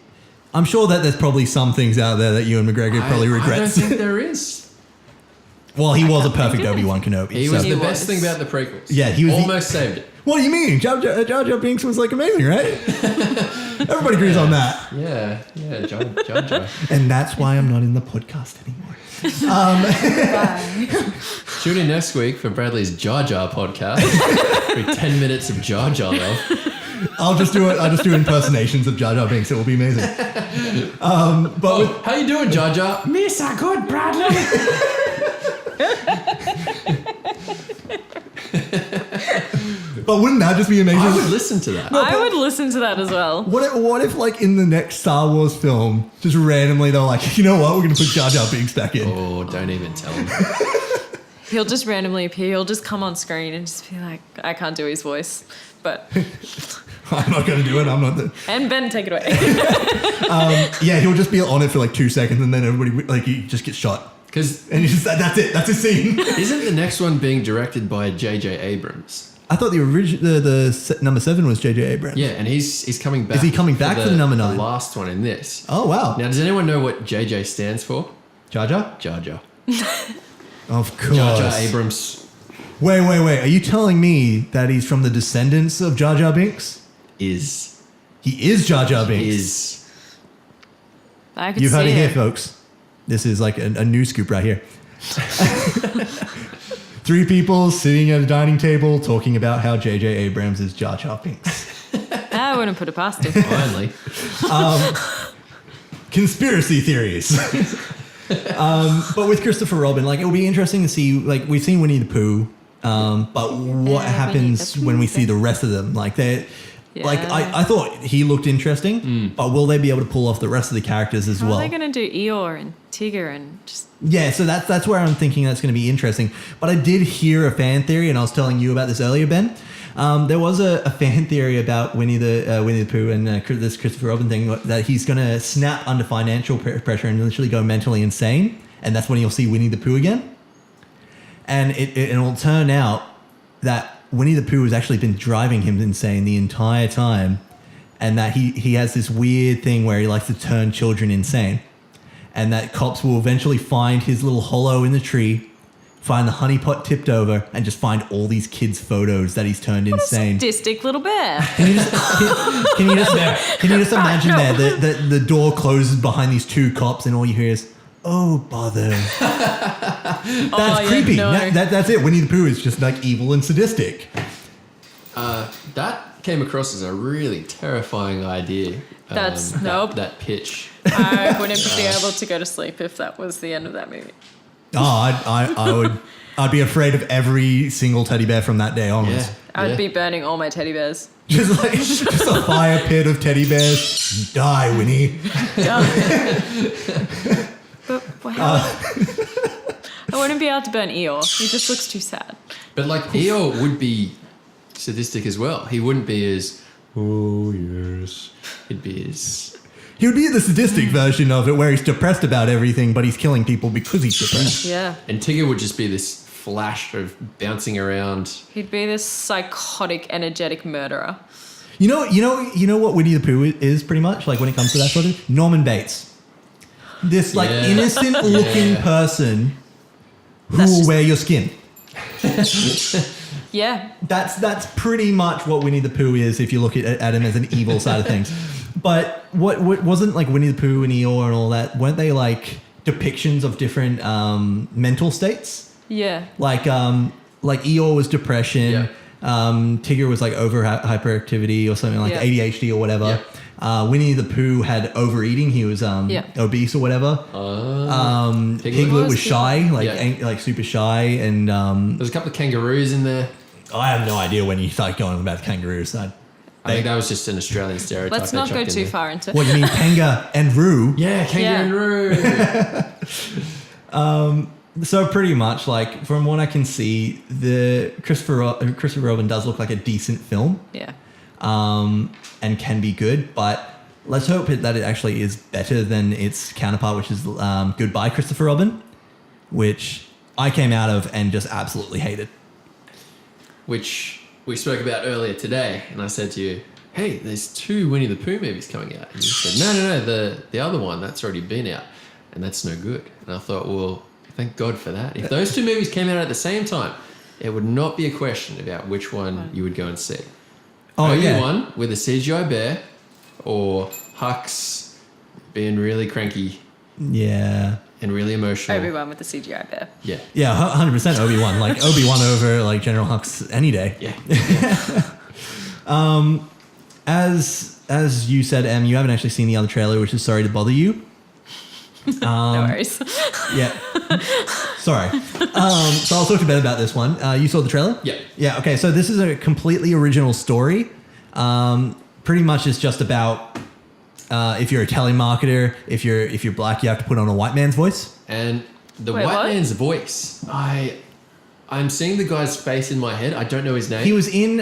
A: I'm sure that there's probably some things out there that Ewan McGregor probably regrets.
B: I don't think there is.
A: Well, he was a perfect Obi-Wan Kenobi.
B: He was the best thing about the prequels.
A: Yeah, he was
B: almost saved it.
A: What do you mean? Jar Jar Binks was like amazing, right? Everybody agrees on that.
B: Yeah, Jar Jar.
A: And that's why I'm not in the podcast anymore.
B: Tune in next week for Bradley's Jar Jar podcast. For 10 minutes of Jar Jar love.
A: I'll just do impersonations of Jar Jar Binks. It will be amazing.
B: How you doing, Jar Jar? Me so good, Bradley.
A: But wouldn't that just be amazing?
B: I would listen to that.
C: I would listen to that as well.
A: What if like in the next Star Wars film, just randomly they're like, you know what, we're going to put Jar Jar Binks back in.
B: Oh, don't even tell him.
C: He'll just randomly appear. He'll just come on screen and just be like, I can't do his voice, but
A: I'm not going to do it. I'm not the.
C: And Ben, take it away.
A: Yeah, he'll just be on it for like 2 seconds, and then everybody like he just gets shot. And he's just that's it. That's his scene.
B: Isn't the next one being directed by J.J. Abrams?
A: I thought the original the number 7 was J.J. Abrams.
B: Yeah, and he's coming back.
A: Is he coming back for the number 9?
B: The last one in this.
A: Oh wow!
B: Now, does anyone know what J.J. stands for?
A: Jar Jar.
B: Jar Jar.
A: Of course.
B: Jar Jar Abrams.
A: Wait. Are you telling me that he's from the descendants of Jar Jar Binks?
B: He
A: is Jar Jar Binks.
C: I could
A: You've heard
C: see
A: it here, folks. This is like a news scoop right here. 3 people sitting at a dining table talking about how J.J. Abrams is Jar Jar Binks.
C: I wouldn't put it past him.
B: Finally.
A: Conspiracy theories. But with Christopher Robin, like it'll be interesting to see. Like we've seen Winnie the Pooh, but what happens when we see the rest of them? Like they, like I thought he looked interesting, but will they be able to pull off the rest of the characters as well?
C: How are they going to do Eeyore and Tigger and just?
A: Yeah, so that's where I'm thinking that's going to be interesting. But I did hear a fan theory, and I was telling you about this earlier, Ben. There was a fan theory about Winnie the Pooh and this Christopher Robin thing, that he's going to snap under financial pressure and literally go mentally insane, and that's when you'll see Winnie the Pooh again. And it'll turn out that Winnie the Pooh has actually been driving him insane the entire time, and that he has this weird thing where he likes to turn children insane, and that cops will eventually find his little hollow in the tree, find the honeypot tipped over, and just find all these kids' photos that he's turned insane.
C: What a sadistic little bear.
A: Can you just imagine the door closes behind these 2 cops, and all you hear is, "Oh bother." That's creepy.
C: No.
A: That's it. Winnie the Pooh is just like evil and sadistic.
B: That came across as a really terrifying idea.
C: Nope.
B: That pitch.
C: I wouldn't be able to go to sleep if that was the end of that movie.
A: Oh, I'd be afraid of every single teddy bear from that day onwards.
B: Yeah.
C: I'd be burning all my teddy bears.
A: Just a fire pit of teddy bears. Die, Winnie.
C: But wow. I wouldn't be able to burn Eeyore. He just looks too sad.
B: But like Eeyore would be sadistic as well. He wouldn't be as, oh yes. He'd be as
A: He would be the sadistic version of it where he's depressed about everything, but he's killing people because he's depressed.
C: Yeah.
B: And Tigger would just be this flash of bouncing around.
C: He'd be this psychotic, energetic murderer.
A: You know what Winnie the Pooh is pretty much like when it comes to that sort of Norman Bates. This like innocent looking person who will wear your skin.
C: Yeah.
A: That's pretty much what Winnie the Pooh is if you look at him as an evil side of things. But what wasn't like Winnie the Pooh and Eeyore and all that, weren't they like depictions of different mental states?
C: Yeah.
A: Like Eeyore was depression.
B: Yeah.
A: Tigger was like over hyperactivity or something like ADHD or whatever. Winnie the Pooh had overeating. He was obese or whatever. Piglet was shy, like super shy, and
B: there's a couple of kangaroos in there.
A: I have no idea when you start going about the kangaroos.
B: I think that was just an Australian stereotype.
C: Let's not go too far into it.
A: What, you mean Kanga and Roo?
B: Yeah, kangaroo.
A: So pretty much, like, from what I can see, the Christopher Robin does look like a decent film.
C: Yeah.
A: And can be good, but let's hope that it actually is better than its counterpart, which is Goodbye Christopher Robin, which I came out of and just absolutely hated.
B: Which we spoke about earlier today, and I said to you, hey, there's 2 Winnie the Pooh movies coming out. And you said, no, the other one, that's already been out, and that's no good. And I thought, well, thank God for that. If those 2 movies came out at the same time, it would not be a question about which one you would go and see.
A: Oh, yeah.
B: One with a CGI bear, or Hux being really cranky.
A: Yeah.
B: And really emotional.
C: Obi-Wan with the CGI bear.
B: Yeah.
A: Yeah, 100% Obi-Wan. Like, Obi-Wan over, like, General Hux any day.
B: Yeah.
A: As you said, Em, you haven't actually seen the other trailer, which is sorry to bother you.
C: No worries.
A: Yeah. Sorry. So I'll talk to you about this one. You saw the trailer?
B: Yeah.
A: Yeah, okay. So this is a completely original story. Pretty much it's just about if you're a telemarketer, if you're black, you have to put on a white man's voice.
B: And the
C: Wait,
B: white
C: what?
B: man's voice, I'm seeing the guy's face in my head. I don't know his name.
A: He was in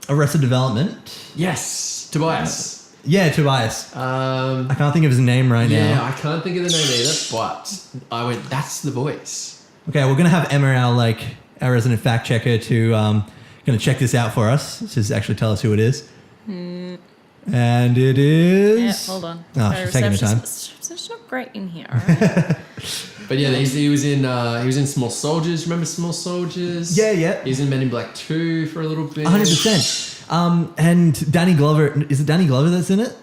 A: Arrested Development.
B: Yes, Tobias.
A: Yeah, Tobias. I can't think of his name right now.
B: Yeah, I can't think of the name either, but I went, that's the voice.
A: Okay, we're gonna have Emma, our resident fact checker, to gonna check this out for us. To actually tell us who it is. And it is.
C: Yeah, hold on.
A: Oh, she's taking her time.
C: It's not great in here. Right?
B: But yeah, he was in Small Soldiers. Remember Small Soldiers?
A: Yeah.
B: He's in Men in Black 2 for a little bit.
A: 100%. And Danny Glover, is it Danny Glover that's in it?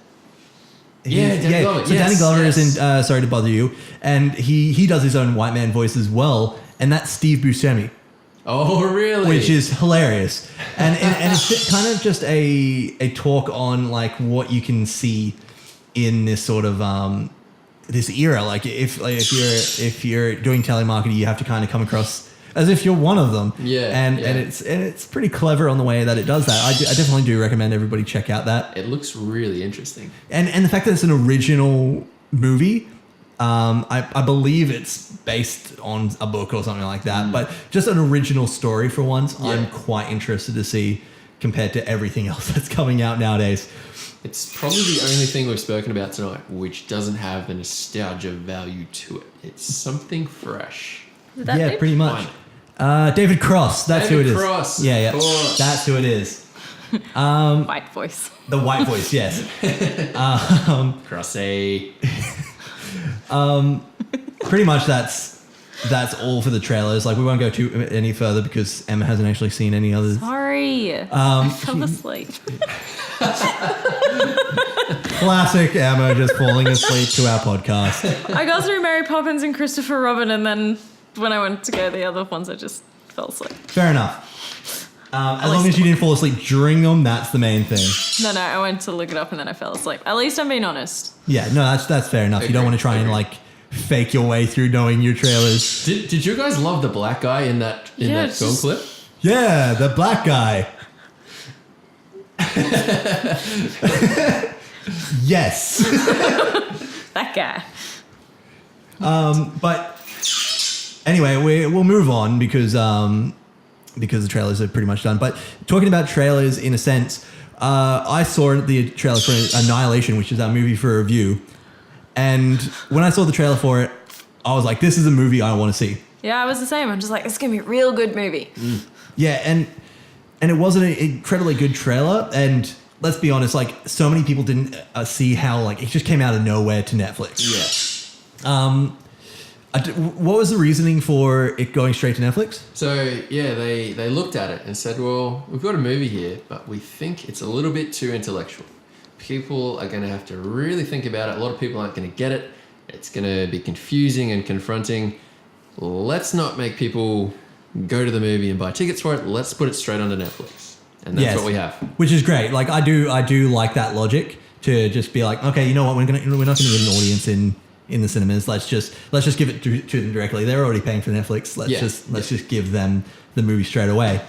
B: Danny Glover.
A: So
B: Yes,
A: Danny Glover
B: yes.
A: is in Sorry to Bother You, and he does his own white man voice as well, and that's Steve Buscemi,
B: Oh, really?
A: which is hilarious. And it's kind of just a talk on like what you can see in this sort of this era. Like if you're doing telemarketing, you have to kind of come across as if you're one of them.
B: Yeah,
A: And
B: yeah.
A: it's pretty clever on the way that it does that. I definitely do recommend everybody check out that.
B: It looks really interesting.
A: And the fact that it's an original movie, I believe it's based on a book or something like that. But just an original story for once,
B: Yeah.
A: I'm quite interested to see compared to everything else that's coming out nowadays.
B: It's probably the only thing we've spoken about tonight which doesn't have the nostalgia value to it. It's something fresh.
C: Is that
A: Yeah,
C: it?
A: pretty much. David Cross, that's who it
B: David
A: is.
B: Cross,
A: Yeah,
B: of course.
A: that's who it is.
C: White voice.
A: The white voice, yes.
B: Crossy.
A: Pretty much that's all for the trailers. Like we won't go too any further because Emma hasn't actually seen any others.
C: Sorry. I fell asleep.
A: Classic Emma just falling asleep to our podcast.
C: I got through Mary Poppins and Christopher Robin, and then when I went to go the other ones, I just fell asleep.
A: Fair enough. As long as you didn't fall asleep during them, that's the main thing.
C: No, I went to look it up and then I fell asleep. At least I'm being honest.
A: Yeah, no, that's fair enough. You don't want to try and like fake your way through knowing your trailers.
B: Did you guys love the black guy in that
C: it's
B: film
C: just-
B: clip?
A: Yeah, the black guy. Yes.
C: That guy.
A: But anyway, we'll move on because the trailers are pretty much done. But talking about trailers in a sense, I saw the trailer for Annihilation, which is our movie for review. And when I saw the trailer for it, I was like, this is a movie I want to see.
C: Yeah, I was the same. I'm just like, it's going to be a real good movie.
A: Yeah, and it was an incredibly good trailer. And let's be honest, like, so many people didn't see how, like, it just came out of nowhere to Netflix.
B: Yeah.
A: What was the reasoning for it going straight to Netflix?
B: So, yeah, they looked at it and said, well, we've got a movie here, but we think it's a little bit too intellectual. People are going to have to really think about it. A lot of people aren't going to get it. It's going to be confusing and confronting. Let's not make people go to the movie and buy tickets for it. Let's put it straight onto Netflix. And that's what we have. Which
A: is great. Like, I do like that logic to just be like, okay, you know what? We're not going to get an audience in the cinemas. Let's just give it to them directly. They're already paying for Netflix. Let's just give them the movie straight away.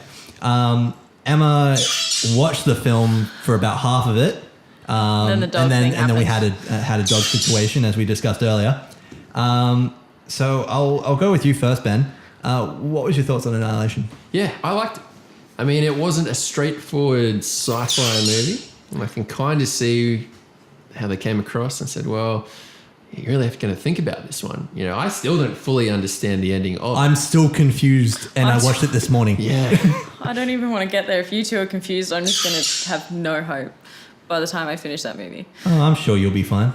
A: Emma watched the film for about half of it.
C: Then the dog thing
A: and then we had a dog situation, as we discussed earlier. So I'll go with you first, Ben. What was your thoughts on Annihilation?
B: Yeah, I liked it. I mean, it wasn't a straightforward sci-fi movie. I can kind of see how they came across and said, well, you really have to think about this one. You know, I still don't fully understand the ending of it.
A: I'm still confused, and I watched it this morning.
B: Yeah.
C: I don't even want to get there. If you two are confused, I'm just going to have no hope by the time I finish that movie.
A: Oh, I'm sure you'll be fine.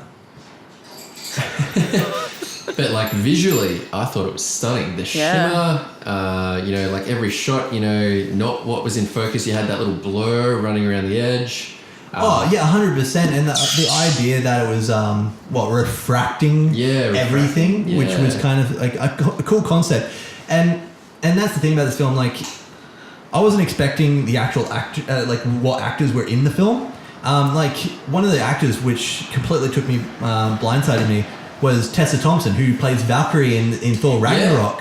B: But like visually, I thought it was stunning. The shimmer, like every shot, not what was in focus. You had that little blur running around the edge.
A: 100%. And the idea that it was refracting everything, which was kind of like a cool concept. And that's the thing about this film. Like, I wasn't expecting the actual what actors were in the film. Like, one of the actors, which completely took me blindsided me, was Tessa Thompson, who plays Valkyrie in Thor Ragnarok.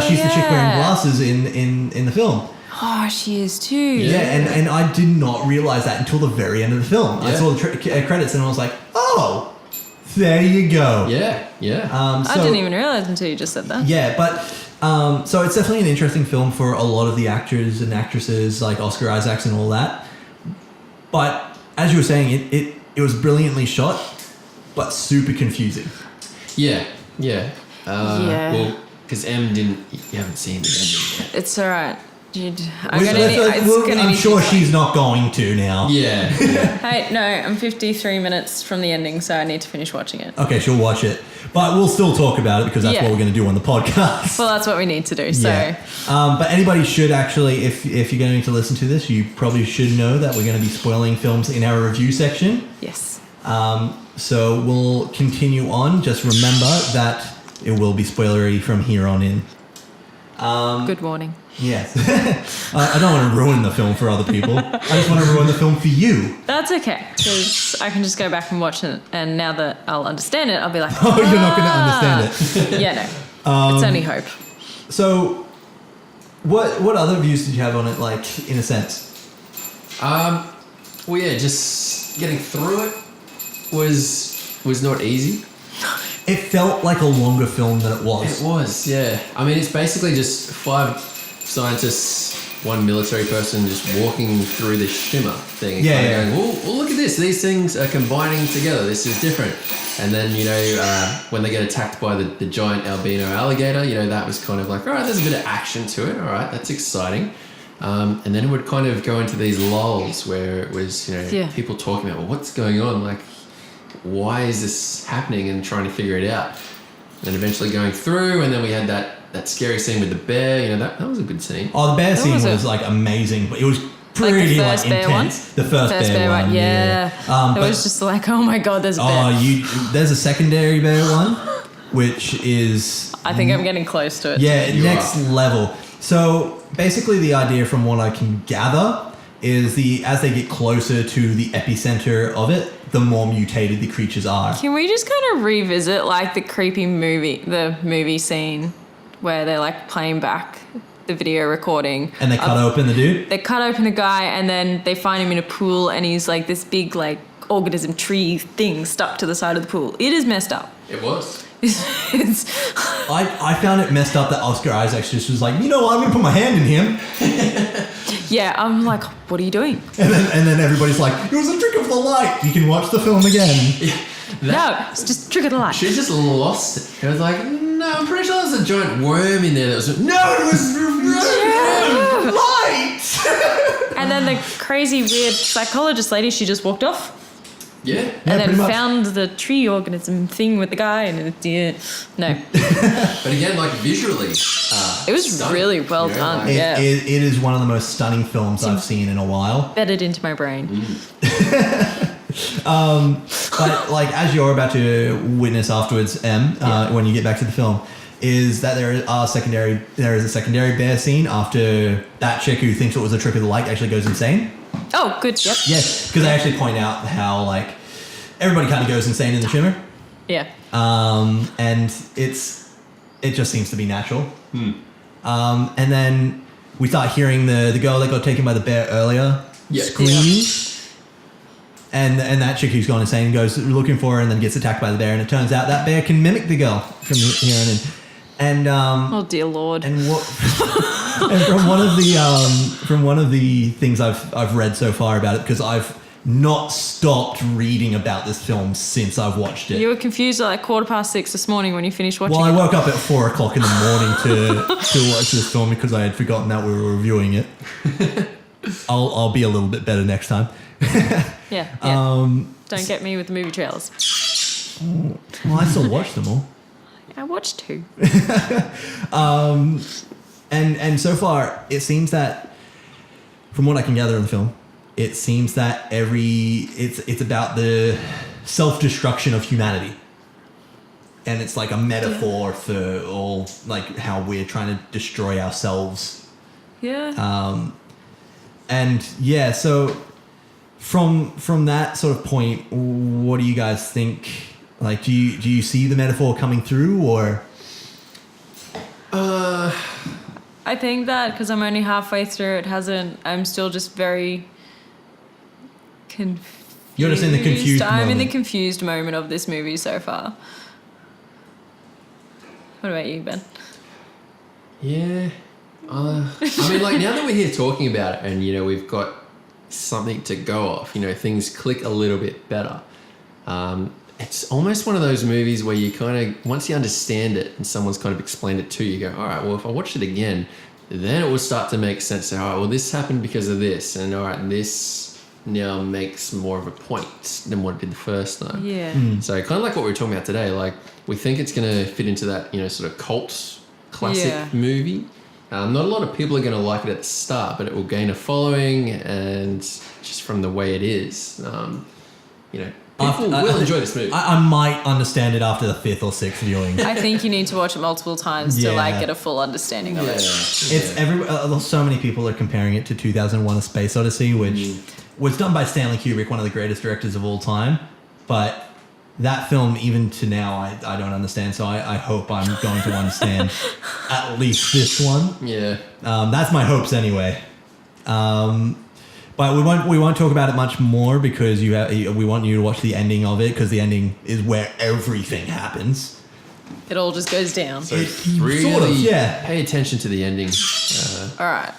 A: She's the chick wearing glasses in the film.
C: Oh, she is too.
A: Yeah, and I did not realize that until the very end of the film. I saw the credits and I was like, oh, there you go.
B: Yeah.
C: I didn't even realize until you just said that.
A: Yeah, but so it's definitely an interesting film for a lot of the actors and actresses, like Oscar Isaacs and all that. But as you were saying, it was brilliantly shot, but super confusing.
B: Yeah. Well, because you haven't seen the ending yet.
C: It's all right.
A: I'm sure she's not going to now.
B: Yeah.
C: Hey, no, I'm 53 minutes from the ending, so I need to finish watching it.
A: Okay, she'll watch it. But we'll still talk about it because that's what we're going to do on the podcast.
C: Well, that's what we need to do, so.
A: Yeah. But anybody should actually, if you're going to listen to this, you probably should know that we're going to be spoiling films in our review section.
C: Yes.
A: So we'll continue on. Just remember that it will be spoilery from here on in.
C: Good warning.
A: Yes. I don't want to ruin the film for other people. I just want to ruin the film for you.
C: That's okay, because I can just go back and watch it, and now that I'll understand it, I'll be like,
A: oh, you're not going to understand it.
C: Yeah, no. It's only hope.
A: So, what other views did you have on it, like, in a sense?
B: Well, yeah, just getting through it was not easy.
A: It felt like a longer film than it was.
B: It was, yeah. I mean, it's basically just 5 scientists, 1 military person just walking through this shimmer thing. And going, well, look at this. These things are combining together. This is different. And then, when they get attacked by the giant albino alligator, that was kind of like, all right, there's a bit of action to it. All right, that's exciting. And then it would kind of go into these lulls where it was, people talking about, well, what's going on? Like, why is this happening, and trying to figure it out. And eventually going through, and then we had that scary scene with the bear. That was a good scene.
A: Oh, the bear scene was like amazing, but it was pretty
C: like
A: intense. The first bear one,
C: yeah. It was just like, oh my god, there's a bear.
A: There's a secondary bear one, which is
C: I think I'm getting close to it.
A: Yeah, next level. So basically, the idea from what I can gather is as they get closer to the epicenter of it, the more mutated the creatures are.
C: Can we just kind of revisit like the creepy movie scene where they're like playing back the video recording?
A: And they cut open the dude?
C: They cut open the guy, and then they find him in a pool, and he's like this big like organism tree thing stuck to the side of the pool. It is messed up.
B: It was.
C: It's,
A: I found it messed up that Oscar Isaac just was like, you know what, I'm gonna put my hand in him.
C: yeah, I'm like, what are you doing?
A: And then everybody's like, it was a trick of the light. You can watch the film again.
C: No, it's just trick of the light.
B: She just lost it. It was like, no, I'm pretty sure there's a giant worm in there that was. No, it was light.
C: And then the crazy, weird psychologist lady, she just walked off.
B: Yeah.
C: And then
A: pretty much.
C: found the tree organism thing with the guy, and no,
B: But again, like visually,
C: it was
B: stunning.
C: really well done.
B: like-
C: Yeah,
A: It is one of the most stunning films I've seen in a while.
C: bedded into my brain.
A: But like as you're about to witness afterwards, when you get back to the film, is that there is a secondary bear scene after that chick who thinks it was a trick of the light actually goes insane.
C: Oh, good. Yep.
A: Yes, because I actually point out how like everybody kind of goes insane in The Shimmer,
C: Yeah.
A: and it just seems to be natural. And then we start hearing the girl that got taken by the bear earlier screaming. And that chick who's gone insane goes looking for her and then gets attacked by the bear, and it turns out that bear can mimic the girl from here on in. And
C: Oh dear Lord.
A: and what and from one of the things I've read so far about it, because I've not stopped reading about this film since I've watched it.
C: You were confused at like 6:15 this morning when you finished watching
A: Well, I
C: it.
A: woke up at 4:00 in the morning to watch this film because I had forgotten that we were reviewing it. I'll be a little bit better next time.
C: Yeah. Don't get me with the movie trailers.
A: Well, I still watched them all.
C: I watched 2.
A: And so far, it seems that, from what I can gather in the film, it seems that it's about the self-destruction of humanity. And it's like a metaphor for all, like, how we're trying to destroy ourselves.
C: Yeah.
A: And yeah, so from that sort of point, what do you guys think? Like, do you see the metaphor coming through, or?
C: I think that because I'm only halfway through, I'm still just very confused.
A: You're just in the confused
C: I'm in the
A: moment.
C: confused moment of this movie so far. What about you, Ben?
B: Yeah. I mean, like, now that we're here talking about it and, you know, we've got something to go off, you know, things click a little bit better. It's almost one of those movies where you kind of, once you understand it and someone's kind of explained it to you, you go, all right, well, if I watch it again, then it will start to make sense. So, all right, well, this happened because of this. And, all right, this now makes more of a point than what it did the first time.
C: Yeah.
B: So kind of like what we were talking about today, like we think it's going to fit into that, you know, sort of cult classic movie. Not a lot of people are going to like it at the start, but it will gain a following, and just from the way it is, you know, people will enjoy this movie.
A: I might understand it after the 5th or 6th viewing.
C: I think you need to watch it multiple times to
A: Yeah.
C: like get a full understanding of it.
A: It's so many people are comparing it to 2001: A Space Odyssey, which was done by Stanley Kubrick, one of the greatest directors of all time. But that film, even to now, I don't understand. So I hope I'm going to understand at least this one.
B: Yeah.
A: That's my hopes anyway. But we won't talk about it much more because we want you to watch the ending of it, because the ending is where everything happens.
C: It all just goes down.
B: So
A: It-
B: really
A: sort of, yeah.
B: pay attention to the ending.
C: All right.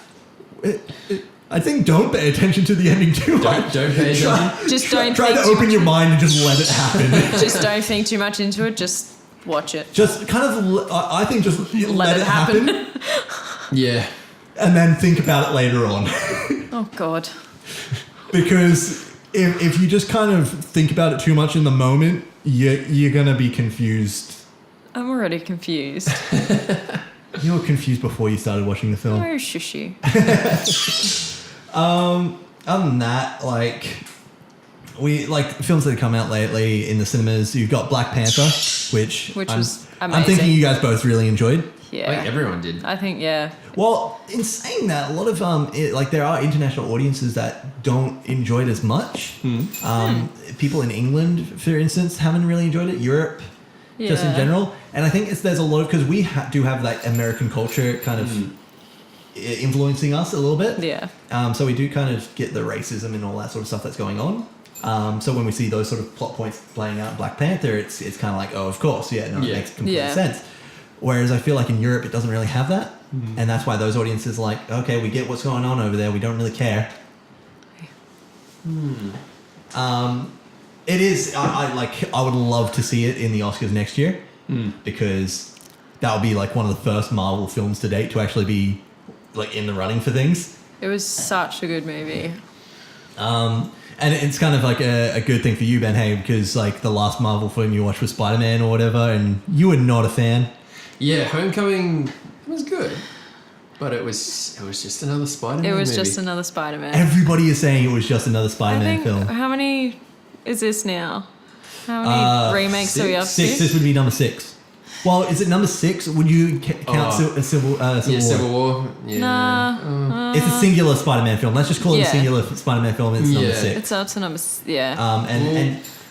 A: I think don't pay attention to the ending too much.
B: Don't pay attention.
C: Just don't
A: Try
C: think
A: to
C: too
A: open
C: much
A: your mind and just let it happen.
C: Just don't think too much into it. Just watch it.
A: Just kind of, I think just let it happen
B: Yeah.
A: and then think about it later on.
C: Oh God.
A: Because if you just kind of think about it too much in the moment, you're going to be confused.
C: I'm already confused.
A: You were confused before you started watching the film.
C: Oh, shushy.
A: Other than that, like films that have come out lately in the cinemas, you've got Black Panther, which
C: was
A: I'm
C: amazing.
A: thinking you guys both really enjoyed.
C: Yeah.
B: I think everyone did.
C: I think, yeah.
A: Well, in saying that, a lot of there are international audiences that don't enjoy it as much. People in England, for instance, haven't really enjoyed it. Europe, just in
C: Yeah.
A: general, and I think there's a lot because we do have that American culture kind of influencing us a little bit.
C: Yeah.
A: So we do kind of get the racism and all that sort of stuff that's going on. So when we see those sort of plot points playing out in Black Panther, it's kind of like, oh, of course, it makes complete sense. Whereas I feel like in Europe, it doesn't really have that. And that's why those audiences are like, okay, we get what's going on over there. We don't really care. It is, I would love to see it in the Oscars next year because that would be like one of the first Marvel films to date to actually be like in the running for things.
C: It was such a good movie.
A: And it's kind of like a good thing for you, Ben, hey, because like the last Marvel film you watched was Spider-Man or whatever, and you were not a fan.
B: Yeah, Homecoming was good, but it was just another Spider-Man.
C: It was just another Spider-Man.
A: Everybody is saying it was just another Spider-Man film.
C: How many is this now? How many remakes are we up to?
A: 6. This would be number 6. Well, is it number 6? Would you count Civil War?
B: Civil War. Yeah.
C: Nah.
A: It's a singular Spider-Man film. Let's just call it a singular Spider-Man film. It's number 6.
C: It's up to number.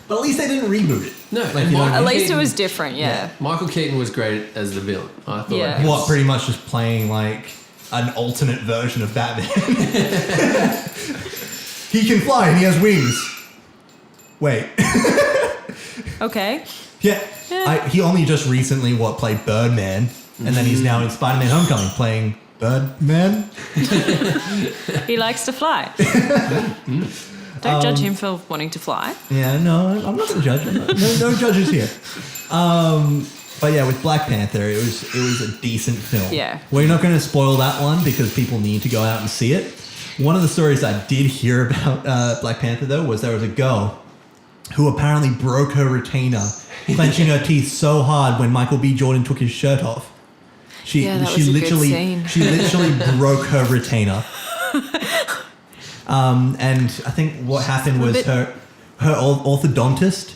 A: But at least they didn't reboot it.
B: No,
A: like,
C: at least it was different. Yeah.
B: Michael Keaton was great as the villain. I thought.
C: Yeah.
A: What, pretty much just playing like an alternate version of Batman. He can fly and he has wings. Wait.
C: Okay.
A: Yeah. He only just recently played Birdman, and then he's now in Spider-Man: Homecoming playing Birdman.
C: He likes to fly. Don't judge him for wanting to fly.
A: Yeah, no, I'm not going to judge. No judges here. But yeah, with Black Panther, it was a decent film.
C: Yeah.
A: We're not going to spoil that one because people need to go out and see it. One of the stories I did hear about Black Panther, though, was there was a girl who apparently broke her retainer, clenching her teeth so hard when Michael B. Jordan took his shirt off. She literally broke her retainer. And I think what happened was her orthodontist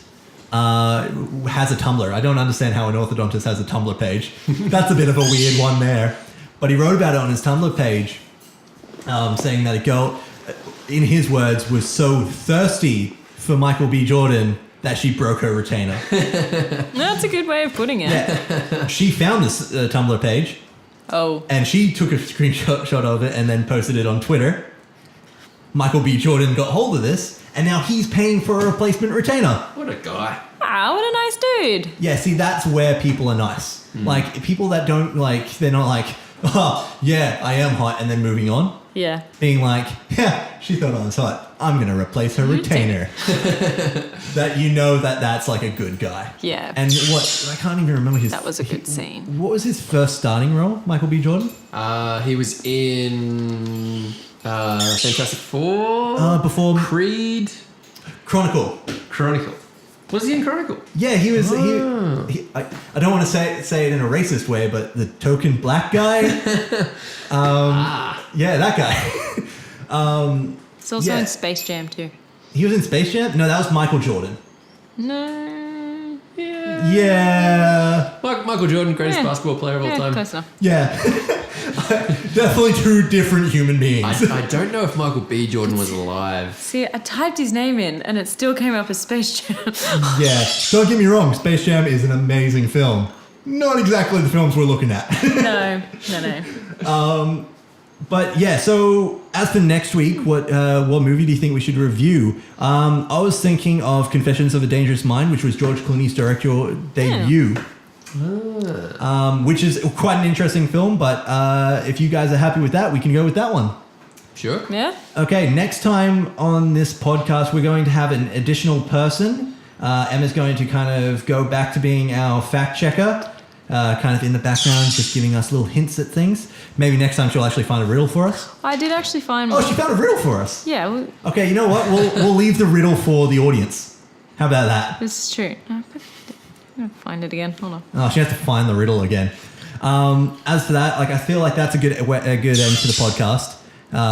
A: has a Tumblr. I don't understand how an orthodontist has a Tumblr page. That's a bit of a weird one there. But he wrote about it on his Tumblr page, saying that a girl, in his words, was so thirsty for Michael B. Jordan that she broke her retainer.
C: That's a good way of putting it.
A: Yeah. She found this Tumblr page.
C: Oh.
A: And she took a screenshot of it and then posted it on Twitter. Michael B. Jordan got hold of this, and now he's paying for a replacement retainer.
B: What a guy.
C: Wow, what a nice dude.
A: Yeah, see, that's where people are nice. Like, people that don't, like, they're not like, oh, yeah, I am hot, and then moving on.
C: Yeah.
A: Being like, yeah, she thought I was hot. I'm going to replace her retainer. That you know that's like a good guy.
C: Yeah.
A: And I can't even remember his...
C: That was a good scene.
A: What was his first starting role, Michael B. Jordan?
B: He was in Fantastic Four.
A: Before...
B: Creed.
A: Chronicle.
B: Was he in Chronicle?
A: Yeah, he was... I don't want to say it in a racist way, but the token black guy... Yeah, that guy.
C: It's also in Space Jam too.
A: He was in Space Jam? No, that was Michael Jordan.
C: No.
A: Yeah.
B: Michael Jordan, greatest basketball player of all time.
C: Close enough.
A: Yeah. Definitely two different human beings.
B: I don't know if Michael B. Jordan was alive.
C: See, I typed his name in and it still came up as Space Jam.
A: Yeah. Don't get me wrong, Space Jam is an amazing film. Not exactly the films we're looking at.
C: No.
A: But yeah, so as for next week, what movie do you think we should review? I was thinking of Confessions of a Dangerous Mind, which was George Clooney's directorial debut. Which is quite an interesting film, but if you guys are happy with that, we can go with that one.
B: Sure.
C: Yeah.
A: Okay, next time on this podcast, we're going to have an additional person. Emma's going to kind of go back to being our fact checker, kind of in the background, just giving us little hints at things. Maybe next time she'll actually find a riddle for us.
C: I did actually find
A: Oh,
C: one.
A: she found a riddle for us.
C: Yeah.
A: Okay, you know what? We'll leave the riddle for the audience. How about that?
C: This is true. I'm going to find it again. Hold on.
A: Oh, she has to find the riddle again. As for that, I feel like that's a good end to the podcast.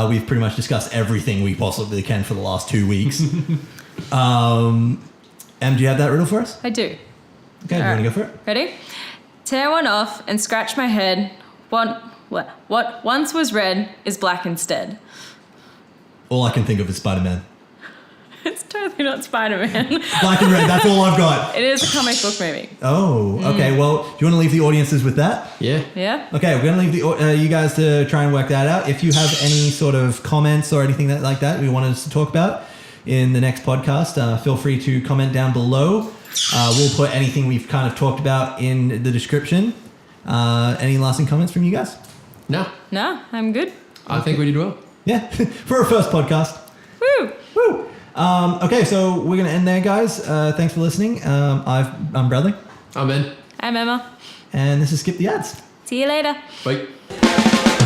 A: We've pretty much discussed everything we possibly can for the last 2 weeks. Em, do you have that riddle for us?
C: I do.
A: Okay, do you want to go for it?
C: Ready? Tear one off and scratch my head. What once was red is black instead.
A: All I can think of is Spider-Man.
C: It's totally not Spider-Man.
A: Black and red, that's all I've got.
C: It is a comic book movie.
A: Oh, okay. Well, do you want to leave the audiences with that?
B: Yeah.
C: Yeah?
A: Okay, we're going to leave you guys to try and work that out. If you have any sort of comments or anything like that we wanted us to talk about, in the next podcast, feel free to comment down below. We'll put anything we've kind of talked about in the description. Any lasting comments from you guys?
B: No,
C: I'm good.
B: I think we did well.
A: Yeah, for our first podcast.
C: Woo!
A: Woo! Okay, so we're going to end there, guys. Thanks for listening. I'm Bradley.
B: I'm Ben.
C: I'm Emma.
A: And this is Skip the Ads.
C: See you later.
B: Bye.